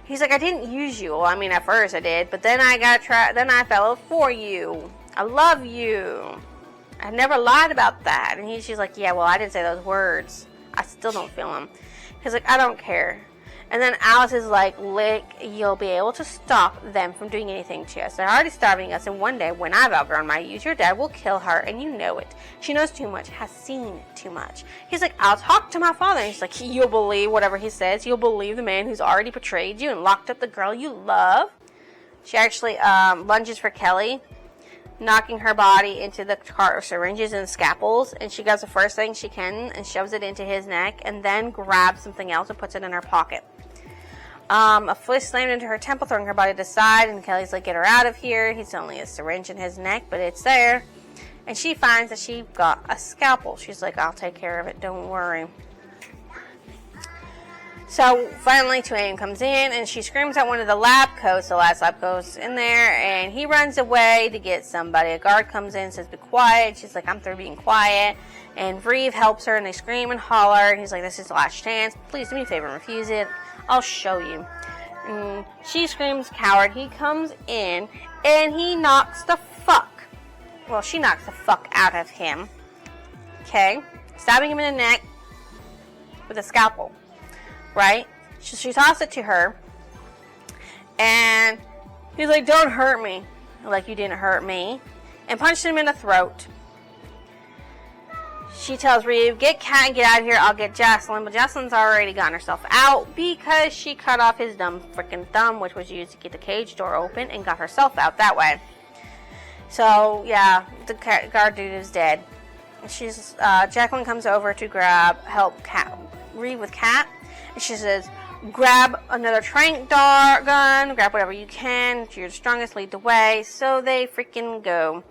He's like, I didn't use you. Well, I mean, at first I did, but then then I fell for you. I love you. I never lied about that. And she's like, yeah, well, I didn't say those words. I still don't feel them. He's like, I don't care. And then Alice is like, Lick, you'll be able to stop them from doing anything to us. They're already starving us, and one day, when I've outgrown my use, your dad will kill her, and you know it. She knows too much, has seen too much. He's like, I'll talk to my father. And he's like, you'll believe whatever he says. You'll believe the man who's already betrayed you and locked up the girl you love. She actually lunges for Kelly, knocking her body into the cart of syringes and scalpels, and she grabs the first thing she can and shoves it into his neck, and then grabs something else and puts it in her pocket. A fist slammed into her temple, throwing her body to the side, and Kelly's like, get her out of here. He's only a syringe in his neck, but it's there. And she finds that she got a scalpel. She's like, I'll take care of it, don't worry. So finally 2AM comes in, and she screams at one of the lab coats. The last lab coat's in there, and he runs away to get somebody. A guard comes in and says, be quiet. She's like, I'm through being quiet. And Reeve helps her, and they scream and holler. He's like, this is the last chance. Please do me a favor and refuse it. I'll show you. And she screams, coward. He comes in, and he knocks the fuck. Well, she knocks the fuck out of him. Okay? Stabbing him in the neck with a scalpel. Right? She tossed it to her. And he's like, don't hurt me. Like, you didn't hurt me. And punched him in the throat. She tells Reeve, get Kat and get out of here. I'll get Jocelyn. But Jocelyn's already gotten herself out because she cut off his dumb freaking thumb, which was used to get the cage door open, and got herself out that way. So, yeah, the guard dude is dead. Jacqueline comes over to help Reeve with Kat. And she says, grab another trank gun, grab whatever you can. You're the strongest, lead the way. So they freaking go.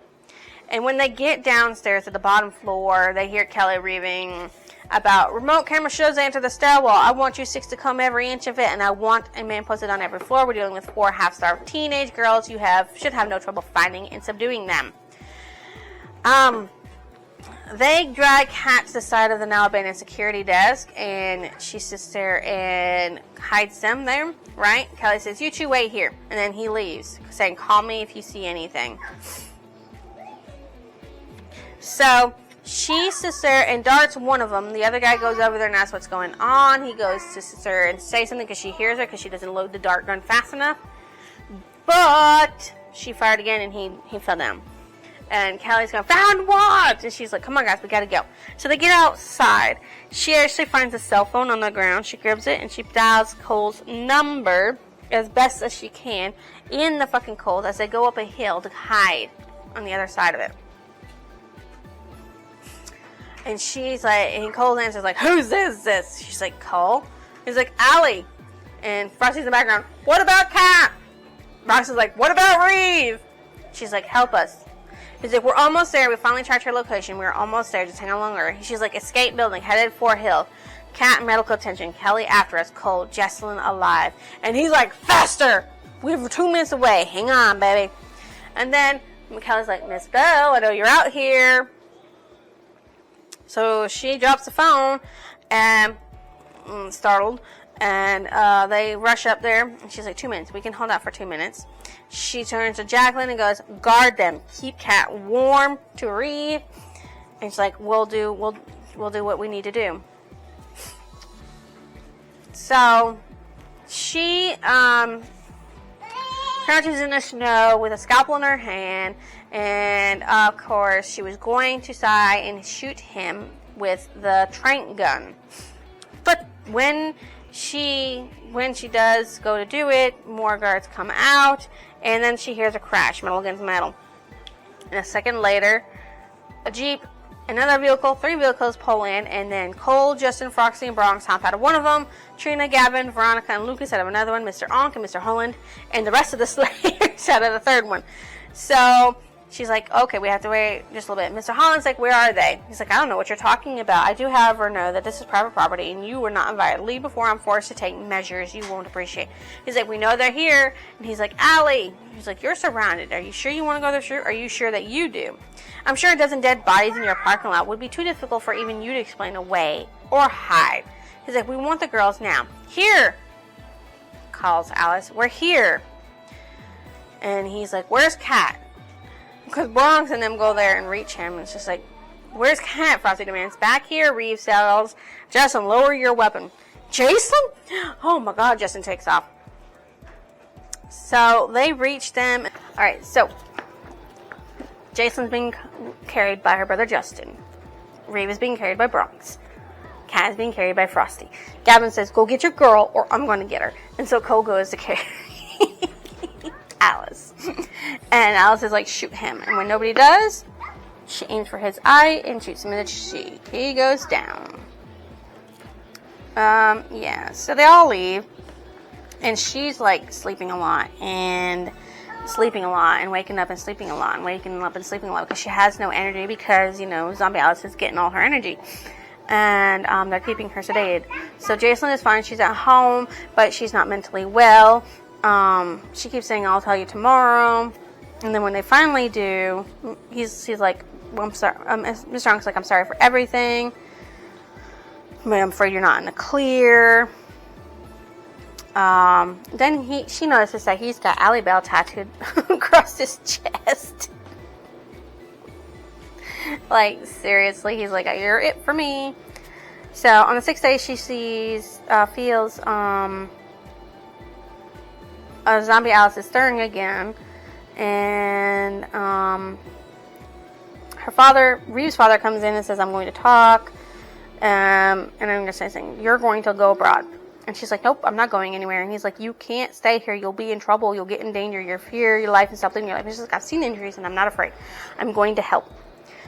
And when they get downstairs to the bottom floor, they hear Kelly raving about remote camera shows enter the stairwell. I want you 6 to come every inch of it, and I want a man posted on every floor. We're dealing with 4 half-starved teenage girls. You should have no trouble finding and subduing them. They drag Kat to the side of the now abandoned security desk, and she sits there and hides them there, right? Kelly says, you two wait here. And then he leaves, saying, call me if you see anything. So she sits there and darts one of them. The other guy goes over there and asks what's going on. He goes to sit there and say something because she hears her because she doesn't load the dart gun fast enough. But she fired again and he fell down. And Kelly's going, found what? And she's like, come on guys, we gotta go. So they get outside. She actually finds a cell phone on the ground. She grabs it and she dials Cole's number as best as she can in the fucking cold as they go up a hill to hide on the other side of it. And she's like, and Cole's answer's like, who's this? She's like, Cole. He's like, Allie. And Frosty's in the background, what about Kat? Rox is like, what about Reeve? She's like, help us. He's like, we're almost there. We finally tracked her location. We're almost there. Just hang on longer. She's like, escape building, headed for Hill. Kat, medical attention. Kelly after us. Cole, Jesselyn alive. And he's like, faster. We're 2 minutes away. Hang on, baby. And then Kelly's like, Miss Bell, I know you're out here. So she drops the phone and startled, and they rush up there. And she's like, 2 minutes. We can hold out for 2 minutes. She turns to Jacqueline and goes, guard them. Keep Kat warm to Reeve. And she's like, we'll do what we need to do. So she crouches in the snow with a scalpel in her hand. And, of course, she was going to try and shoot him with the trank gun. But when she does go to do it, more guards come out, and then she hears a crash, metal against metal. And a second later, a Jeep, another vehicle, 3 vehicles pull in, and then Cole, Justin, Froxy, and Bronx hop out of one of them. Trina, Gavin, Veronica, and Lucas out of another one. Mr. Onk and Mr. Holland, and the rest of the Slayers out of the third one. So She's like, okay, we have to wait just a little bit. Mr. Holland's like, where are they? He's like, I don't know what you're talking about. I do, however, know that this is private property and you were not invited. Leave before I'm forced to take measures you won't appreciate. He's like, we know they're here. And he's like, Allie. He's like, you're surrounded. Are you sure you want to go there? Are you sure that you do? I'm sure a dozen dead bodies in your parking lot would be too difficult for even you to explain away or hide. He's like, we want the girls now. Here, calls Alice. We're here. And he's like, where's Kat? Because Bronx and them go there and reach him. And it's just like, where's Kat? Frosty demands. Back here, Reeves tells Justin, lower your weapon. Jason? Oh my God, Justin takes off. So they reach them. Alright, so Jason's being carried by her brother Justin. Reeves is being carried by Bronx. Kat is being carried by Frosty. Gavin says, go get your girl or I'm going to get her. And so Cole goes to carry Alice. And Alice is like, shoot him. And when nobody does, she aims for his eye and shoots him in the cheek. He goes down. Yeah. So they all leave. And she's like sleeping a lot. And sleeping a lot. And waking up and sleeping a lot. And waking up and sleeping a lot. Because she has no energy. Because, you know, Zombie Alice is getting all her energy. And they're keeping her sedated. So Jason is fine. She's at home. But she's not mentally well. She keeps saying, I'll tell you tomorrow. And then when they finally do, he's like, well, I'm sorry. Mr. Young's like, I'm sorry for everything. But I'm afraid you're not in the clear. Then she notices that he's got Ally Bell tattooed across his chest. Like, seriously, he's like, you're it for me. So on the 6th day, she feels, Zombie Alice is stirring again, and Reeves' father comes in and says, I'm going to talk, and I'm going to say something, you're going to go abroad. And she's like, nope, I'm not going anywhere. And he's like, you can't stay here, you'll be in trouble, you'll get in danger, you'll fear your life and stop living your life. And she's like, I've seen injuries and I'm not afraid, I'm going to help.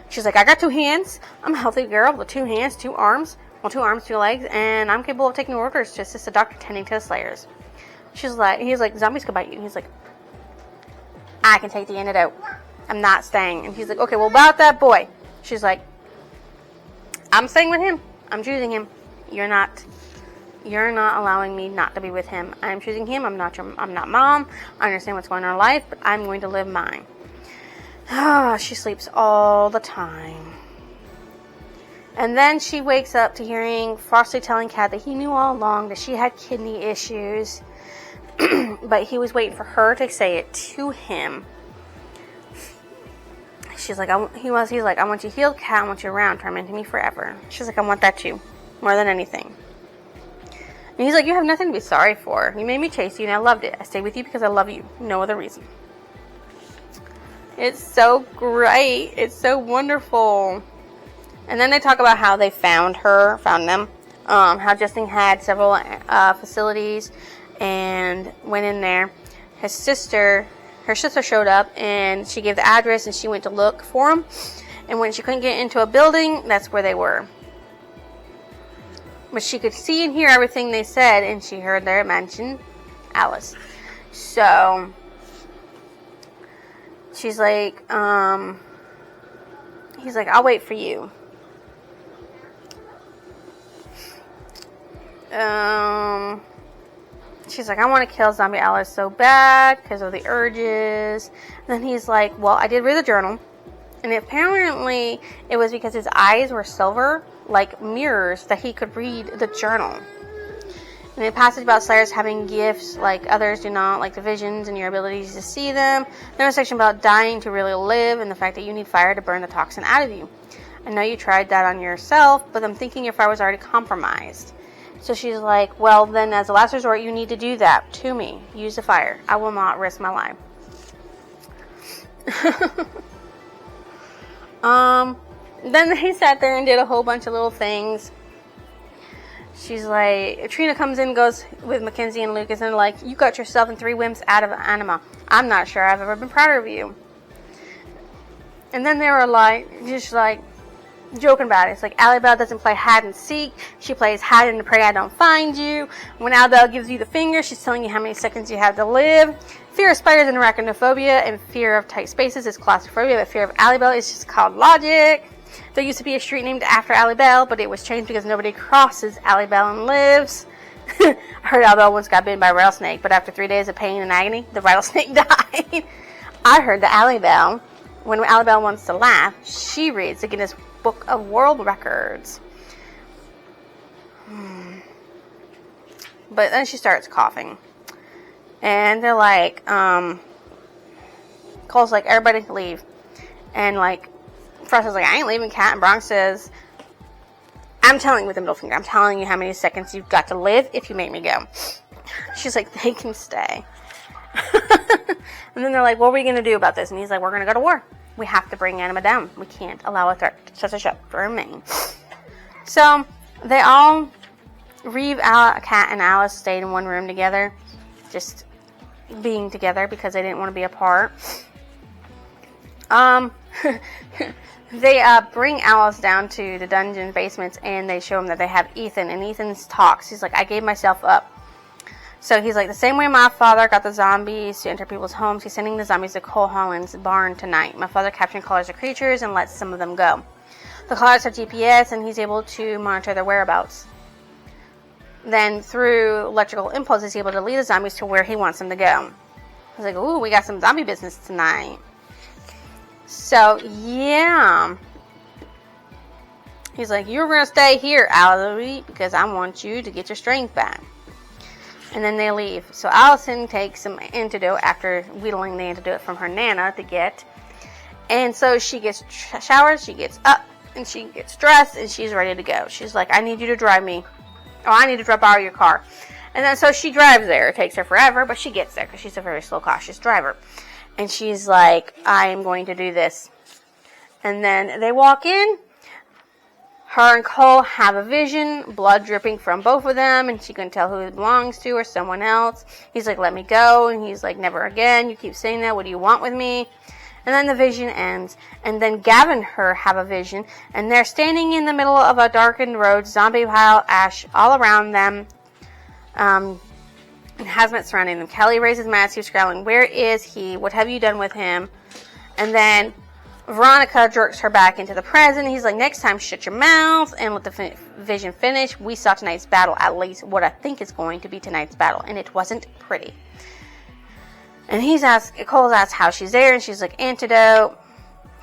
She's like, I got 2 hands, I'm a healthy girl with 2 hands, 2 arms, 2 arms, 2 legs, and I'm capable of taking orders to assist a doctor tending to the slayers. He's like, zombies could bite you. And he's like, I can take the antidote. I'm not staying. And he's like, okay, well, about that boy. She's like, I'm staying with him. I'm choosing him. You're not allowing me not to be with him. I'm choosing him. I'm not mom. I understand what's going on in life, but I'm going to live mine. She sleeps all the time. And then she wakes up to hearing Frosty telling Kat that he knew all along that she had kidney issues. But he was waiting for her to say it to him. She's like, he's like, I want you healed, Kat. I want you around, tormenting me forever. She's like, I want that too, more than anything. And he's like, you have nothing to be sorry for. You made me chase you, and I loved it. I stayed with you because I love you. No other reason. It's so great. It's so wonderful. And then they talk about how they found them. How Justin had several facilities. And went in there. Her sister showed up and she gave the address and she went to look for them. And when she couldn't get into a building, that's where they were. But she could see and hear everything they said, and she heard their mention Alice. So she's like, he's like, I'll wait for you. She's like, I want to kill Zombie Alice so bad because of the urges. And then he's like, well, I did read the journal. And apparently it was because his eyes were silver, like mirrors, that he could read the journal. And the passage about slayers having gifts like others do not, like the visions and your abilities to see them. There's a section about dying to really live and the fact that you need fire to burn the toxin out of you. I know you tried that on yourself, but I'm thinking your fire was already compromised. So she's like, well, then as a last resort, you need to do that to me. Use the fire. I will not risk my life. Then he sat there and did a whole bunch of little things. She's like, Trina comes in and goes with Mackenzie and Lucas and like, you got yourself and 3 wimps out of anima. I'm not sure I've ever been prouder of you. And then they were like, just like, joking about it. It's like, Allie Bell doesn't play hide and seek. She plays hide and pray I don't find you. When Allie Bell gives you the finger, she's telling you how many seconds you have to live. Fear of spiders and arachnophobia, and fear of tight spaces is claustrophobia, but fear of Allie Bell is just called logic. There used to be a street named after Allie Bell, but it was changed because nobody crosses Allie Bell and lives. I heard Allie Bell once got bitten by a rattlesnake, but after 3 days of pain and agony, the rattlesnake died. I heard that Allie Bell, when Allie Bell wants to laugh, she reads the Guinness Book of World Records. But then she starts coughing. And they're like, Cole's like, everybody leave. And like, Frost is like, I ain't leaving, Cat. And Bronx says, I'm telling you with the middle finger, I'm telling you how many seconds you've got to live if you make me go. She's like, they can stay. And then they're like, what are we going to do about this? And he's like, we're going to go to war. We have to bring Anima down. We can't allow a threat such a ship to remain. So they all, Reeve, Cat, and Alice stayed in one room together, just being together because they didn't want to be apart. They bring Alice down to the dungeon basements, and they show him that they have Ethan, and Ethan talks. He's like, I gave myself up. So he's like, the same way my father got the zombies to enter people's homes, he's sending the zombies to Cole Holland's barn tonight. My father captured collars of creatures and lets some of them go. The collars have GPS, and he's able to monitor their whereabouts. Then, through electrical impulse, he's able to lead the zombies to where he wants them to go. He's like, ooh, we got some zombie business tonight. So, yeah. He's like, you're going to stay here, Allie, because I want you to get your strength back. And then they leave. So Allison takes some antidote after wheedling the antidote from her Nana to get. And so she gets showers, she gets up, and she gets dressed, and she's ready to go. She's like, I need you to drive me. Oh, I need to borrow your car. And then so she drives there. It takes her forever, but she gets there because she's a very slow, cautious driver. And she's like, I am going to do this. And then they walk in. Her and Cole have a vision, blood dripping from both of them, and she can tell who it belongs to or someone else. He's like, let me go. And he's like, never again. You keep saying that. What do you want with me? And then the vision ends. And then Gavin and her have a vision, and they're standing in the middle of a darkened road, zombie pile ash all around them, and hazmat surrounding them. Kelly raises mask, he's growling, where is he? What have you done with him? And then Veronica jerks her back into the present. He's like, next time, shut your mouth and let the vision finish. We saw tonight's battle, at least what I think is going to be tonight's battle, and it wasn't pretty. And Cole's asked how she's there, and she's like, antidote,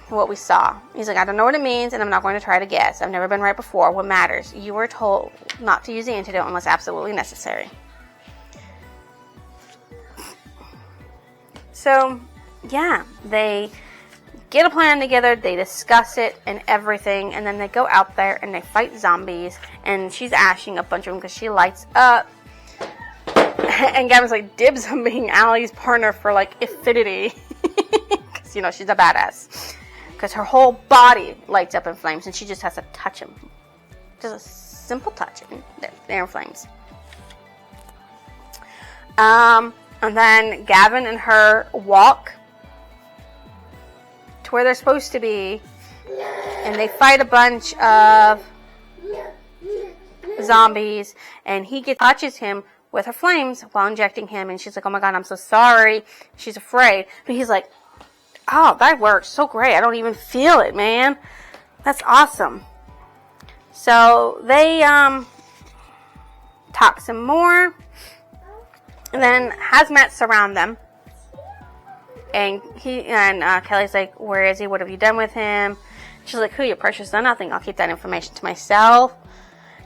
what we saw. He's like, I don't know what it means, and I'm not going to try to guess. I've never been right before. What matters? You were told not to use the antidote unless absolutely necessary. So, yeah, they get a plan together, they discuss it and everything, and then they go out there and they fight zombies, and she's ashing a bunch of them because she lights up. And Gavin's like, dibs on being Allie's partner for like affinity. Because, you know, she's a badass. Because her whole body lights up in flames, and she just has to touch him. Just a simple touch, and they're in flames. And then Gavin and her walk to where they're supposed to be, and they fight a bunch of zombies, and he touches him with her flames while injecting him, and she's like, oh my god, I'm so sorry. She's afraid, but he's like, oh, that worked so great. I don't even feel it, man. That's awesome. So they talk some more, and then hazmat surround them. And Kelly's like, where is he? What have you done with him? She's like, who, your precious son? Nothing. I'll keep that information to myself.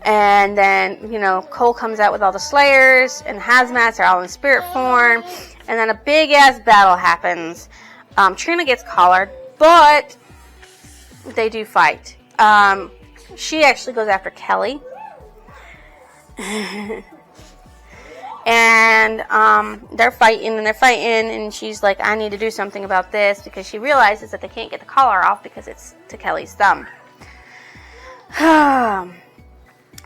And then, you know, Cole comes out with all the Slayers, and hazmats are all in spirit form. And then a big-ass battle happens. Trina gets collared, but they do fight. She actually goes after Kelly. And they're fighting, and she's like, I need to do something about this, because she realizes that they can't get the collar off because it's to Kelly's thumb.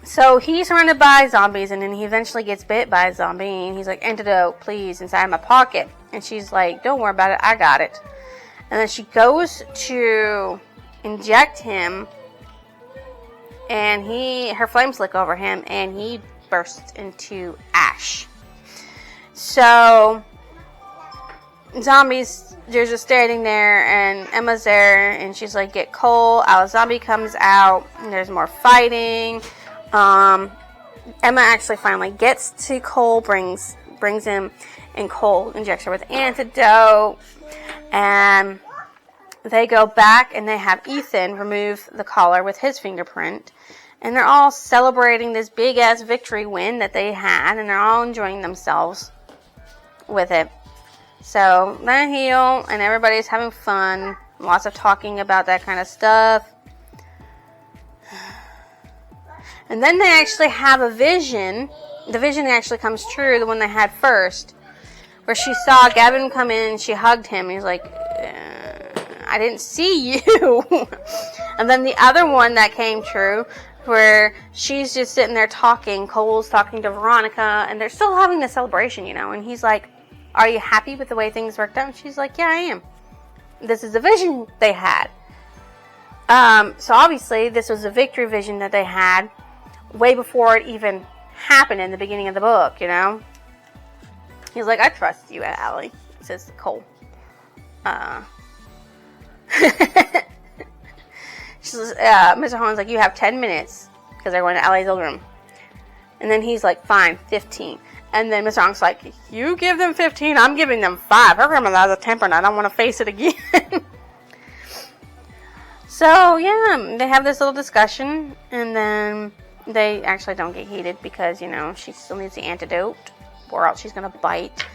So he's surrounded by zombies, and then he eventually gets bit by a zombie, and he's like, antidote, please, inside my pocket. And she's like, don't worry about it, I got it. And then she goes to inject him, and her flames lick over him, and he bursts into ash. So zombies, they're just standing there, and Emma's there, and she's like, get Cole. Our zombie comes out, and there's more fighting. Emma actually finally gets to Cole, brings him, and Cole injects her with antidote, and they go back and they have Ethan remove the collar with his fingerprint, and they're all celebrating this big ass victory win that they had, and they're all enjoying themselves with it. So they heal, and everybody's having fun, lots of talking about that kind of stuff. And then they actually have a vision. The vision actually comes true, the one they had first, where she saw Gavin come in and she hugged him. And he's like, I didn't see you. And then the other one that came true, where she's just sitting there talking. Cole's talking to Veronica, and they're still having the celebration, and he's like, are you happy with the way things worked out? And she's like, yeah, I am. This is the vision they had. So obviously, this was a victory vision that they had way before it even happened in the beginning of the book, He's like, I trust you, Allie, says Cole. Mr. Holland's like, you have 10 minutes, because they're going to Allie's old room. And then he's like, fine, 15. And then Mr. Holland's like, you give them 15, I'm giving them 5. Her grandmother has a temper, and I don't want to face it again. So, yeah, they have this little discussion, and then they actually don't get heated because, she still needs the antidote, or else she's going to bite.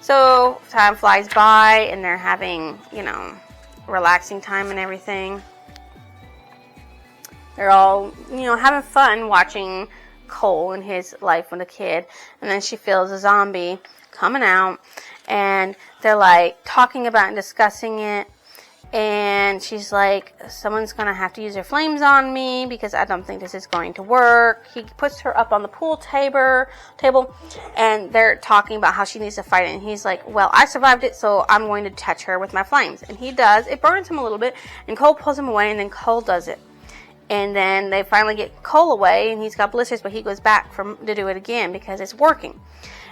So, time flies by, and they're having, relaxing time and everything. They're all, having fun watching Cole and his life when a kid. And then she feels a zombie coming out, and they're, like, talking about and discussing it. And she's like, someone's going to have to use their flames on me because I don't think this is going to work. He puts her up on the pool table, and they're talking about how she needs to fight it. And he's like, well, I survived it, so I'm going to touch her with my flames. And he does. It burns him a little bit, and Cole pulls him away, and then Cole does it. And then they finally get Cole away, and he's got blisters, but he goes back to do it again because it's working.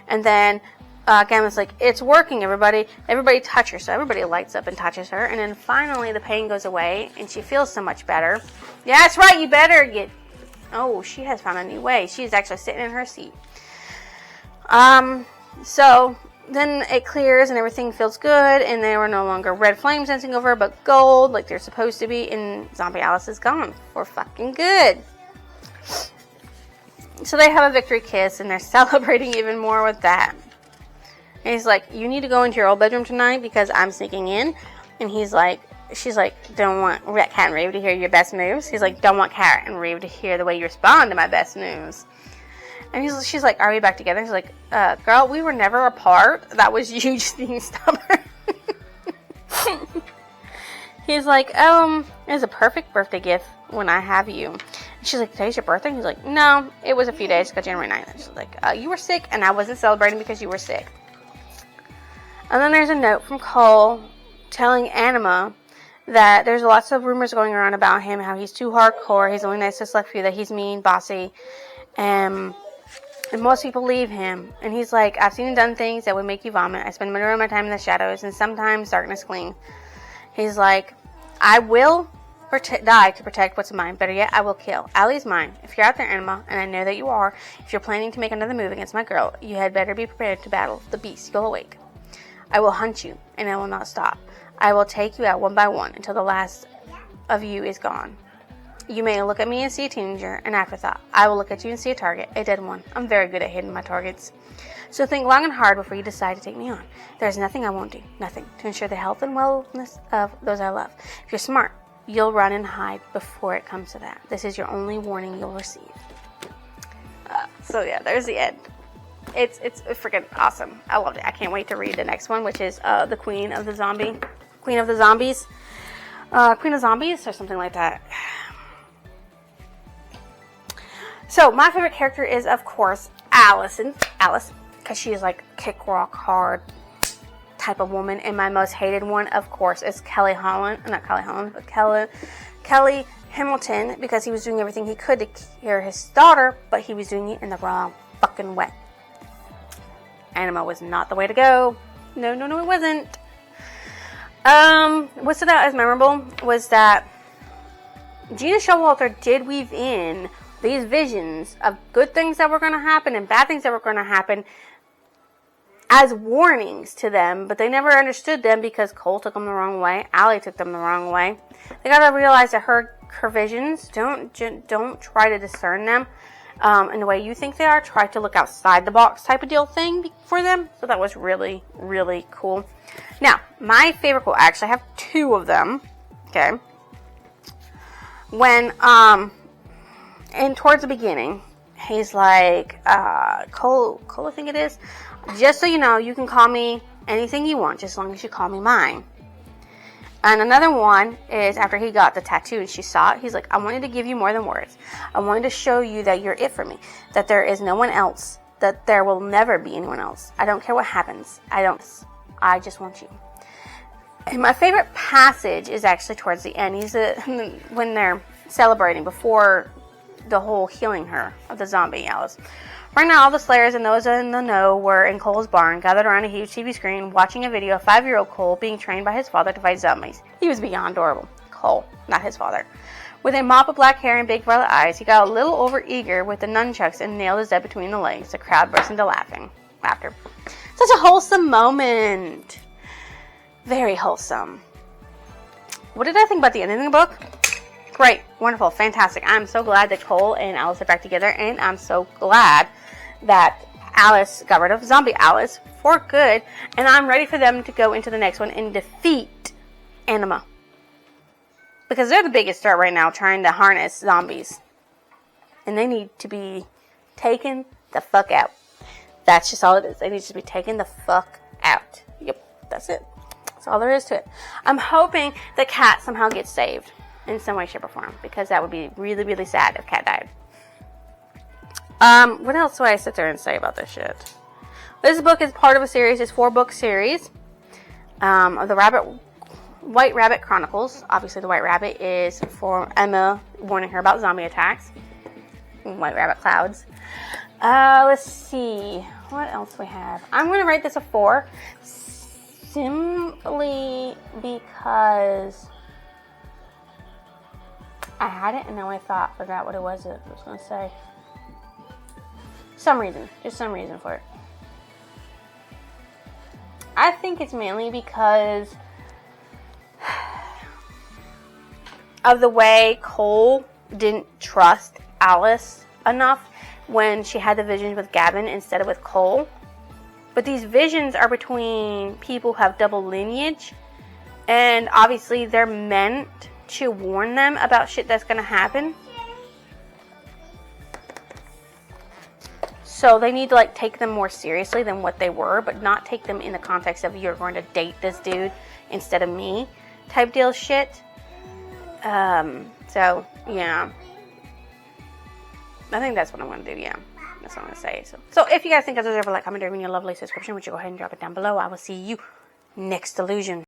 And then Gavin's like, it's working, everybody. Everybody touch her. So everybody lights up and touches her. And then finally the pain goes away, and she feels so much better. Yeah, that's right. You better get... Oh, she has found a new way. She's actually sitting in her seat. So then it clears, and everything feels good, and there were no longer red flames dancing over her, but gold, like they're supposed to be, and Zombie Alice is gone for fucking good. So they have a victory kiss, and they're celebrating even more with that. And he's like, you need to go into your old bedroom tonight because I'm sneaking in. And she's like, don't want Cat and Rave to hear your best news. He's like, don't want Cat and Rave to hear the way you respond to my best news. And she's like, are we back together? He's like, girl, we were never apart. That was you just being stubborn. He's like, it's a perfect birthday gift when I have you. And she's like, today's your birthday? He's like, no, it was a few days ago, January 9th. And she's like, you were sick, and I wasn't celebrating because you were sick. And then there's a note from Cole telling Anima that there's lots of rumors going around about him, how he's too hardcore, he's only nice to select few, that he's mean, bossy, and most people leave him. And he's like, I've seen and done things that would make you vomit. I spend majority of my time in the shadows, and sometimes darkness clings. He's like, I will die to protect what's mine. Better yet, I will kill. Allie's mine. If you're out there, Anima, and I know that you are, if you're planning to make another move against my girl, you had better be prepared to battle the beast you'll awake. I will hunt you, and I will not stop. I will take you out one by one until the last of you is gone. You may look at me and see a teenager, an afterthought. I will look at you and see a target, a dead one. I'm very good at hitting my targets. So think long and hard before you decide to take me on. There is nothing I won't do, nothing, to ensure the health and wellness of those I love. If you're smart, you'll run and hide before it comes to that. This is your only warning you'll receive. So yeah, there's the end. It's freaking awesome. I loved it. I can't wait to read the next one, which is the Queen of Zombies, Queen of Zombies, or something like that. So my favorite character is, of course, Alice, because she is like kick rock hard type of woman. And my most hated one, of course, is Kelly Holland. Not Kelly Holland, but Kelly Hamilton because he was doing everything he could to cure his daughter, but he was doing it in the wrong fucking way. Anima was not the way to go. No, it wasn't. What stood out as memorable was that Gina Showalter did weave in these visions of good things that were going to happen and bad things that were going to happen as warnings to them, but they never understood them because Cole took them the wrong way. Allie took them the wrong way. They got to realize that her visions, don't try to discern them in the way you think they are. Try to look outside the box type of deal thing for them. So that was really, really cool. Now, my favorite quote, actually I have two of them. Okay. When, and towards the beginning, he's like, Cole, I think it is, just so you know, you can call me anything you want, just as long as you call me mine. And another one is after he got the tattoo and she saw it, he's like, I wanted to give you more than words. I wanted to show you that you're it for me, that there is no one else, that there will never be anyone else. I don't care what happens. I just want you. And my favorite passage is actually towards the end. He's when they're celebrating before the whole healing her of the zombie Alice. Right now, all the Slayers and those in the know were in Cole's barn, gathered around a huge TV screen, watching a video of 5-year-old Cole being trained by his father to fight zombies. He was beyond adorable. Cole, not his father. With a mop of black hair and big violet eyes, he got a little over-eager with the nunchucks and nailed his head between the legs. The crowd burst into laughter. Such a wholesome moment. Very wholesome. What did I think about the ending of the book? Great, wonderful, fantastic. I'm so glad that Cole and Alice are back together, and I'm so glad that Alice got rid of zombie Alice for good, and I'm ready for them to go into the next one and defeat Anima. Because they're the biggest threat right now, trying to harness zombies. And they need to be taken the fuck out. That's just all it is. They need to be taken the fuck out. Yep, that's it. That's all there is to it. I'm hoping the cat somehow gets saved in some way, shape, or form, because that would be really, really sad if Cat died. What else do I sit there and say about this shit? This book is part of a series. It's 4-book series of the White Rabbit Chronicles. Obviously, the White Rabbit is for Emma, warning her about zombie attacks. White Rabbit clouds. Let's see. What else we have? I'm going to rate this a 4. Simply because I had it and now I forgot what it was I was going to say. Just some reason for it. I think it's mainly because of the way Cole didn't trust Alice enough when she had the visions with Gavin instead of with Cole. But these visions are between people who have double lineage, and obviously they're meant to warn them about shit that's going to happen. So they need to take them more seriously than what they were, but not take them in the context of you're going to date this dude instead of me type deal shit. So yeah, I think that's what I'm going to do. Yeah, that's what I'm going to say. So if you guys think I deserve a like, comment, or even your lovely subscription, would you go ahead and drop it down below. I will see you next illusion.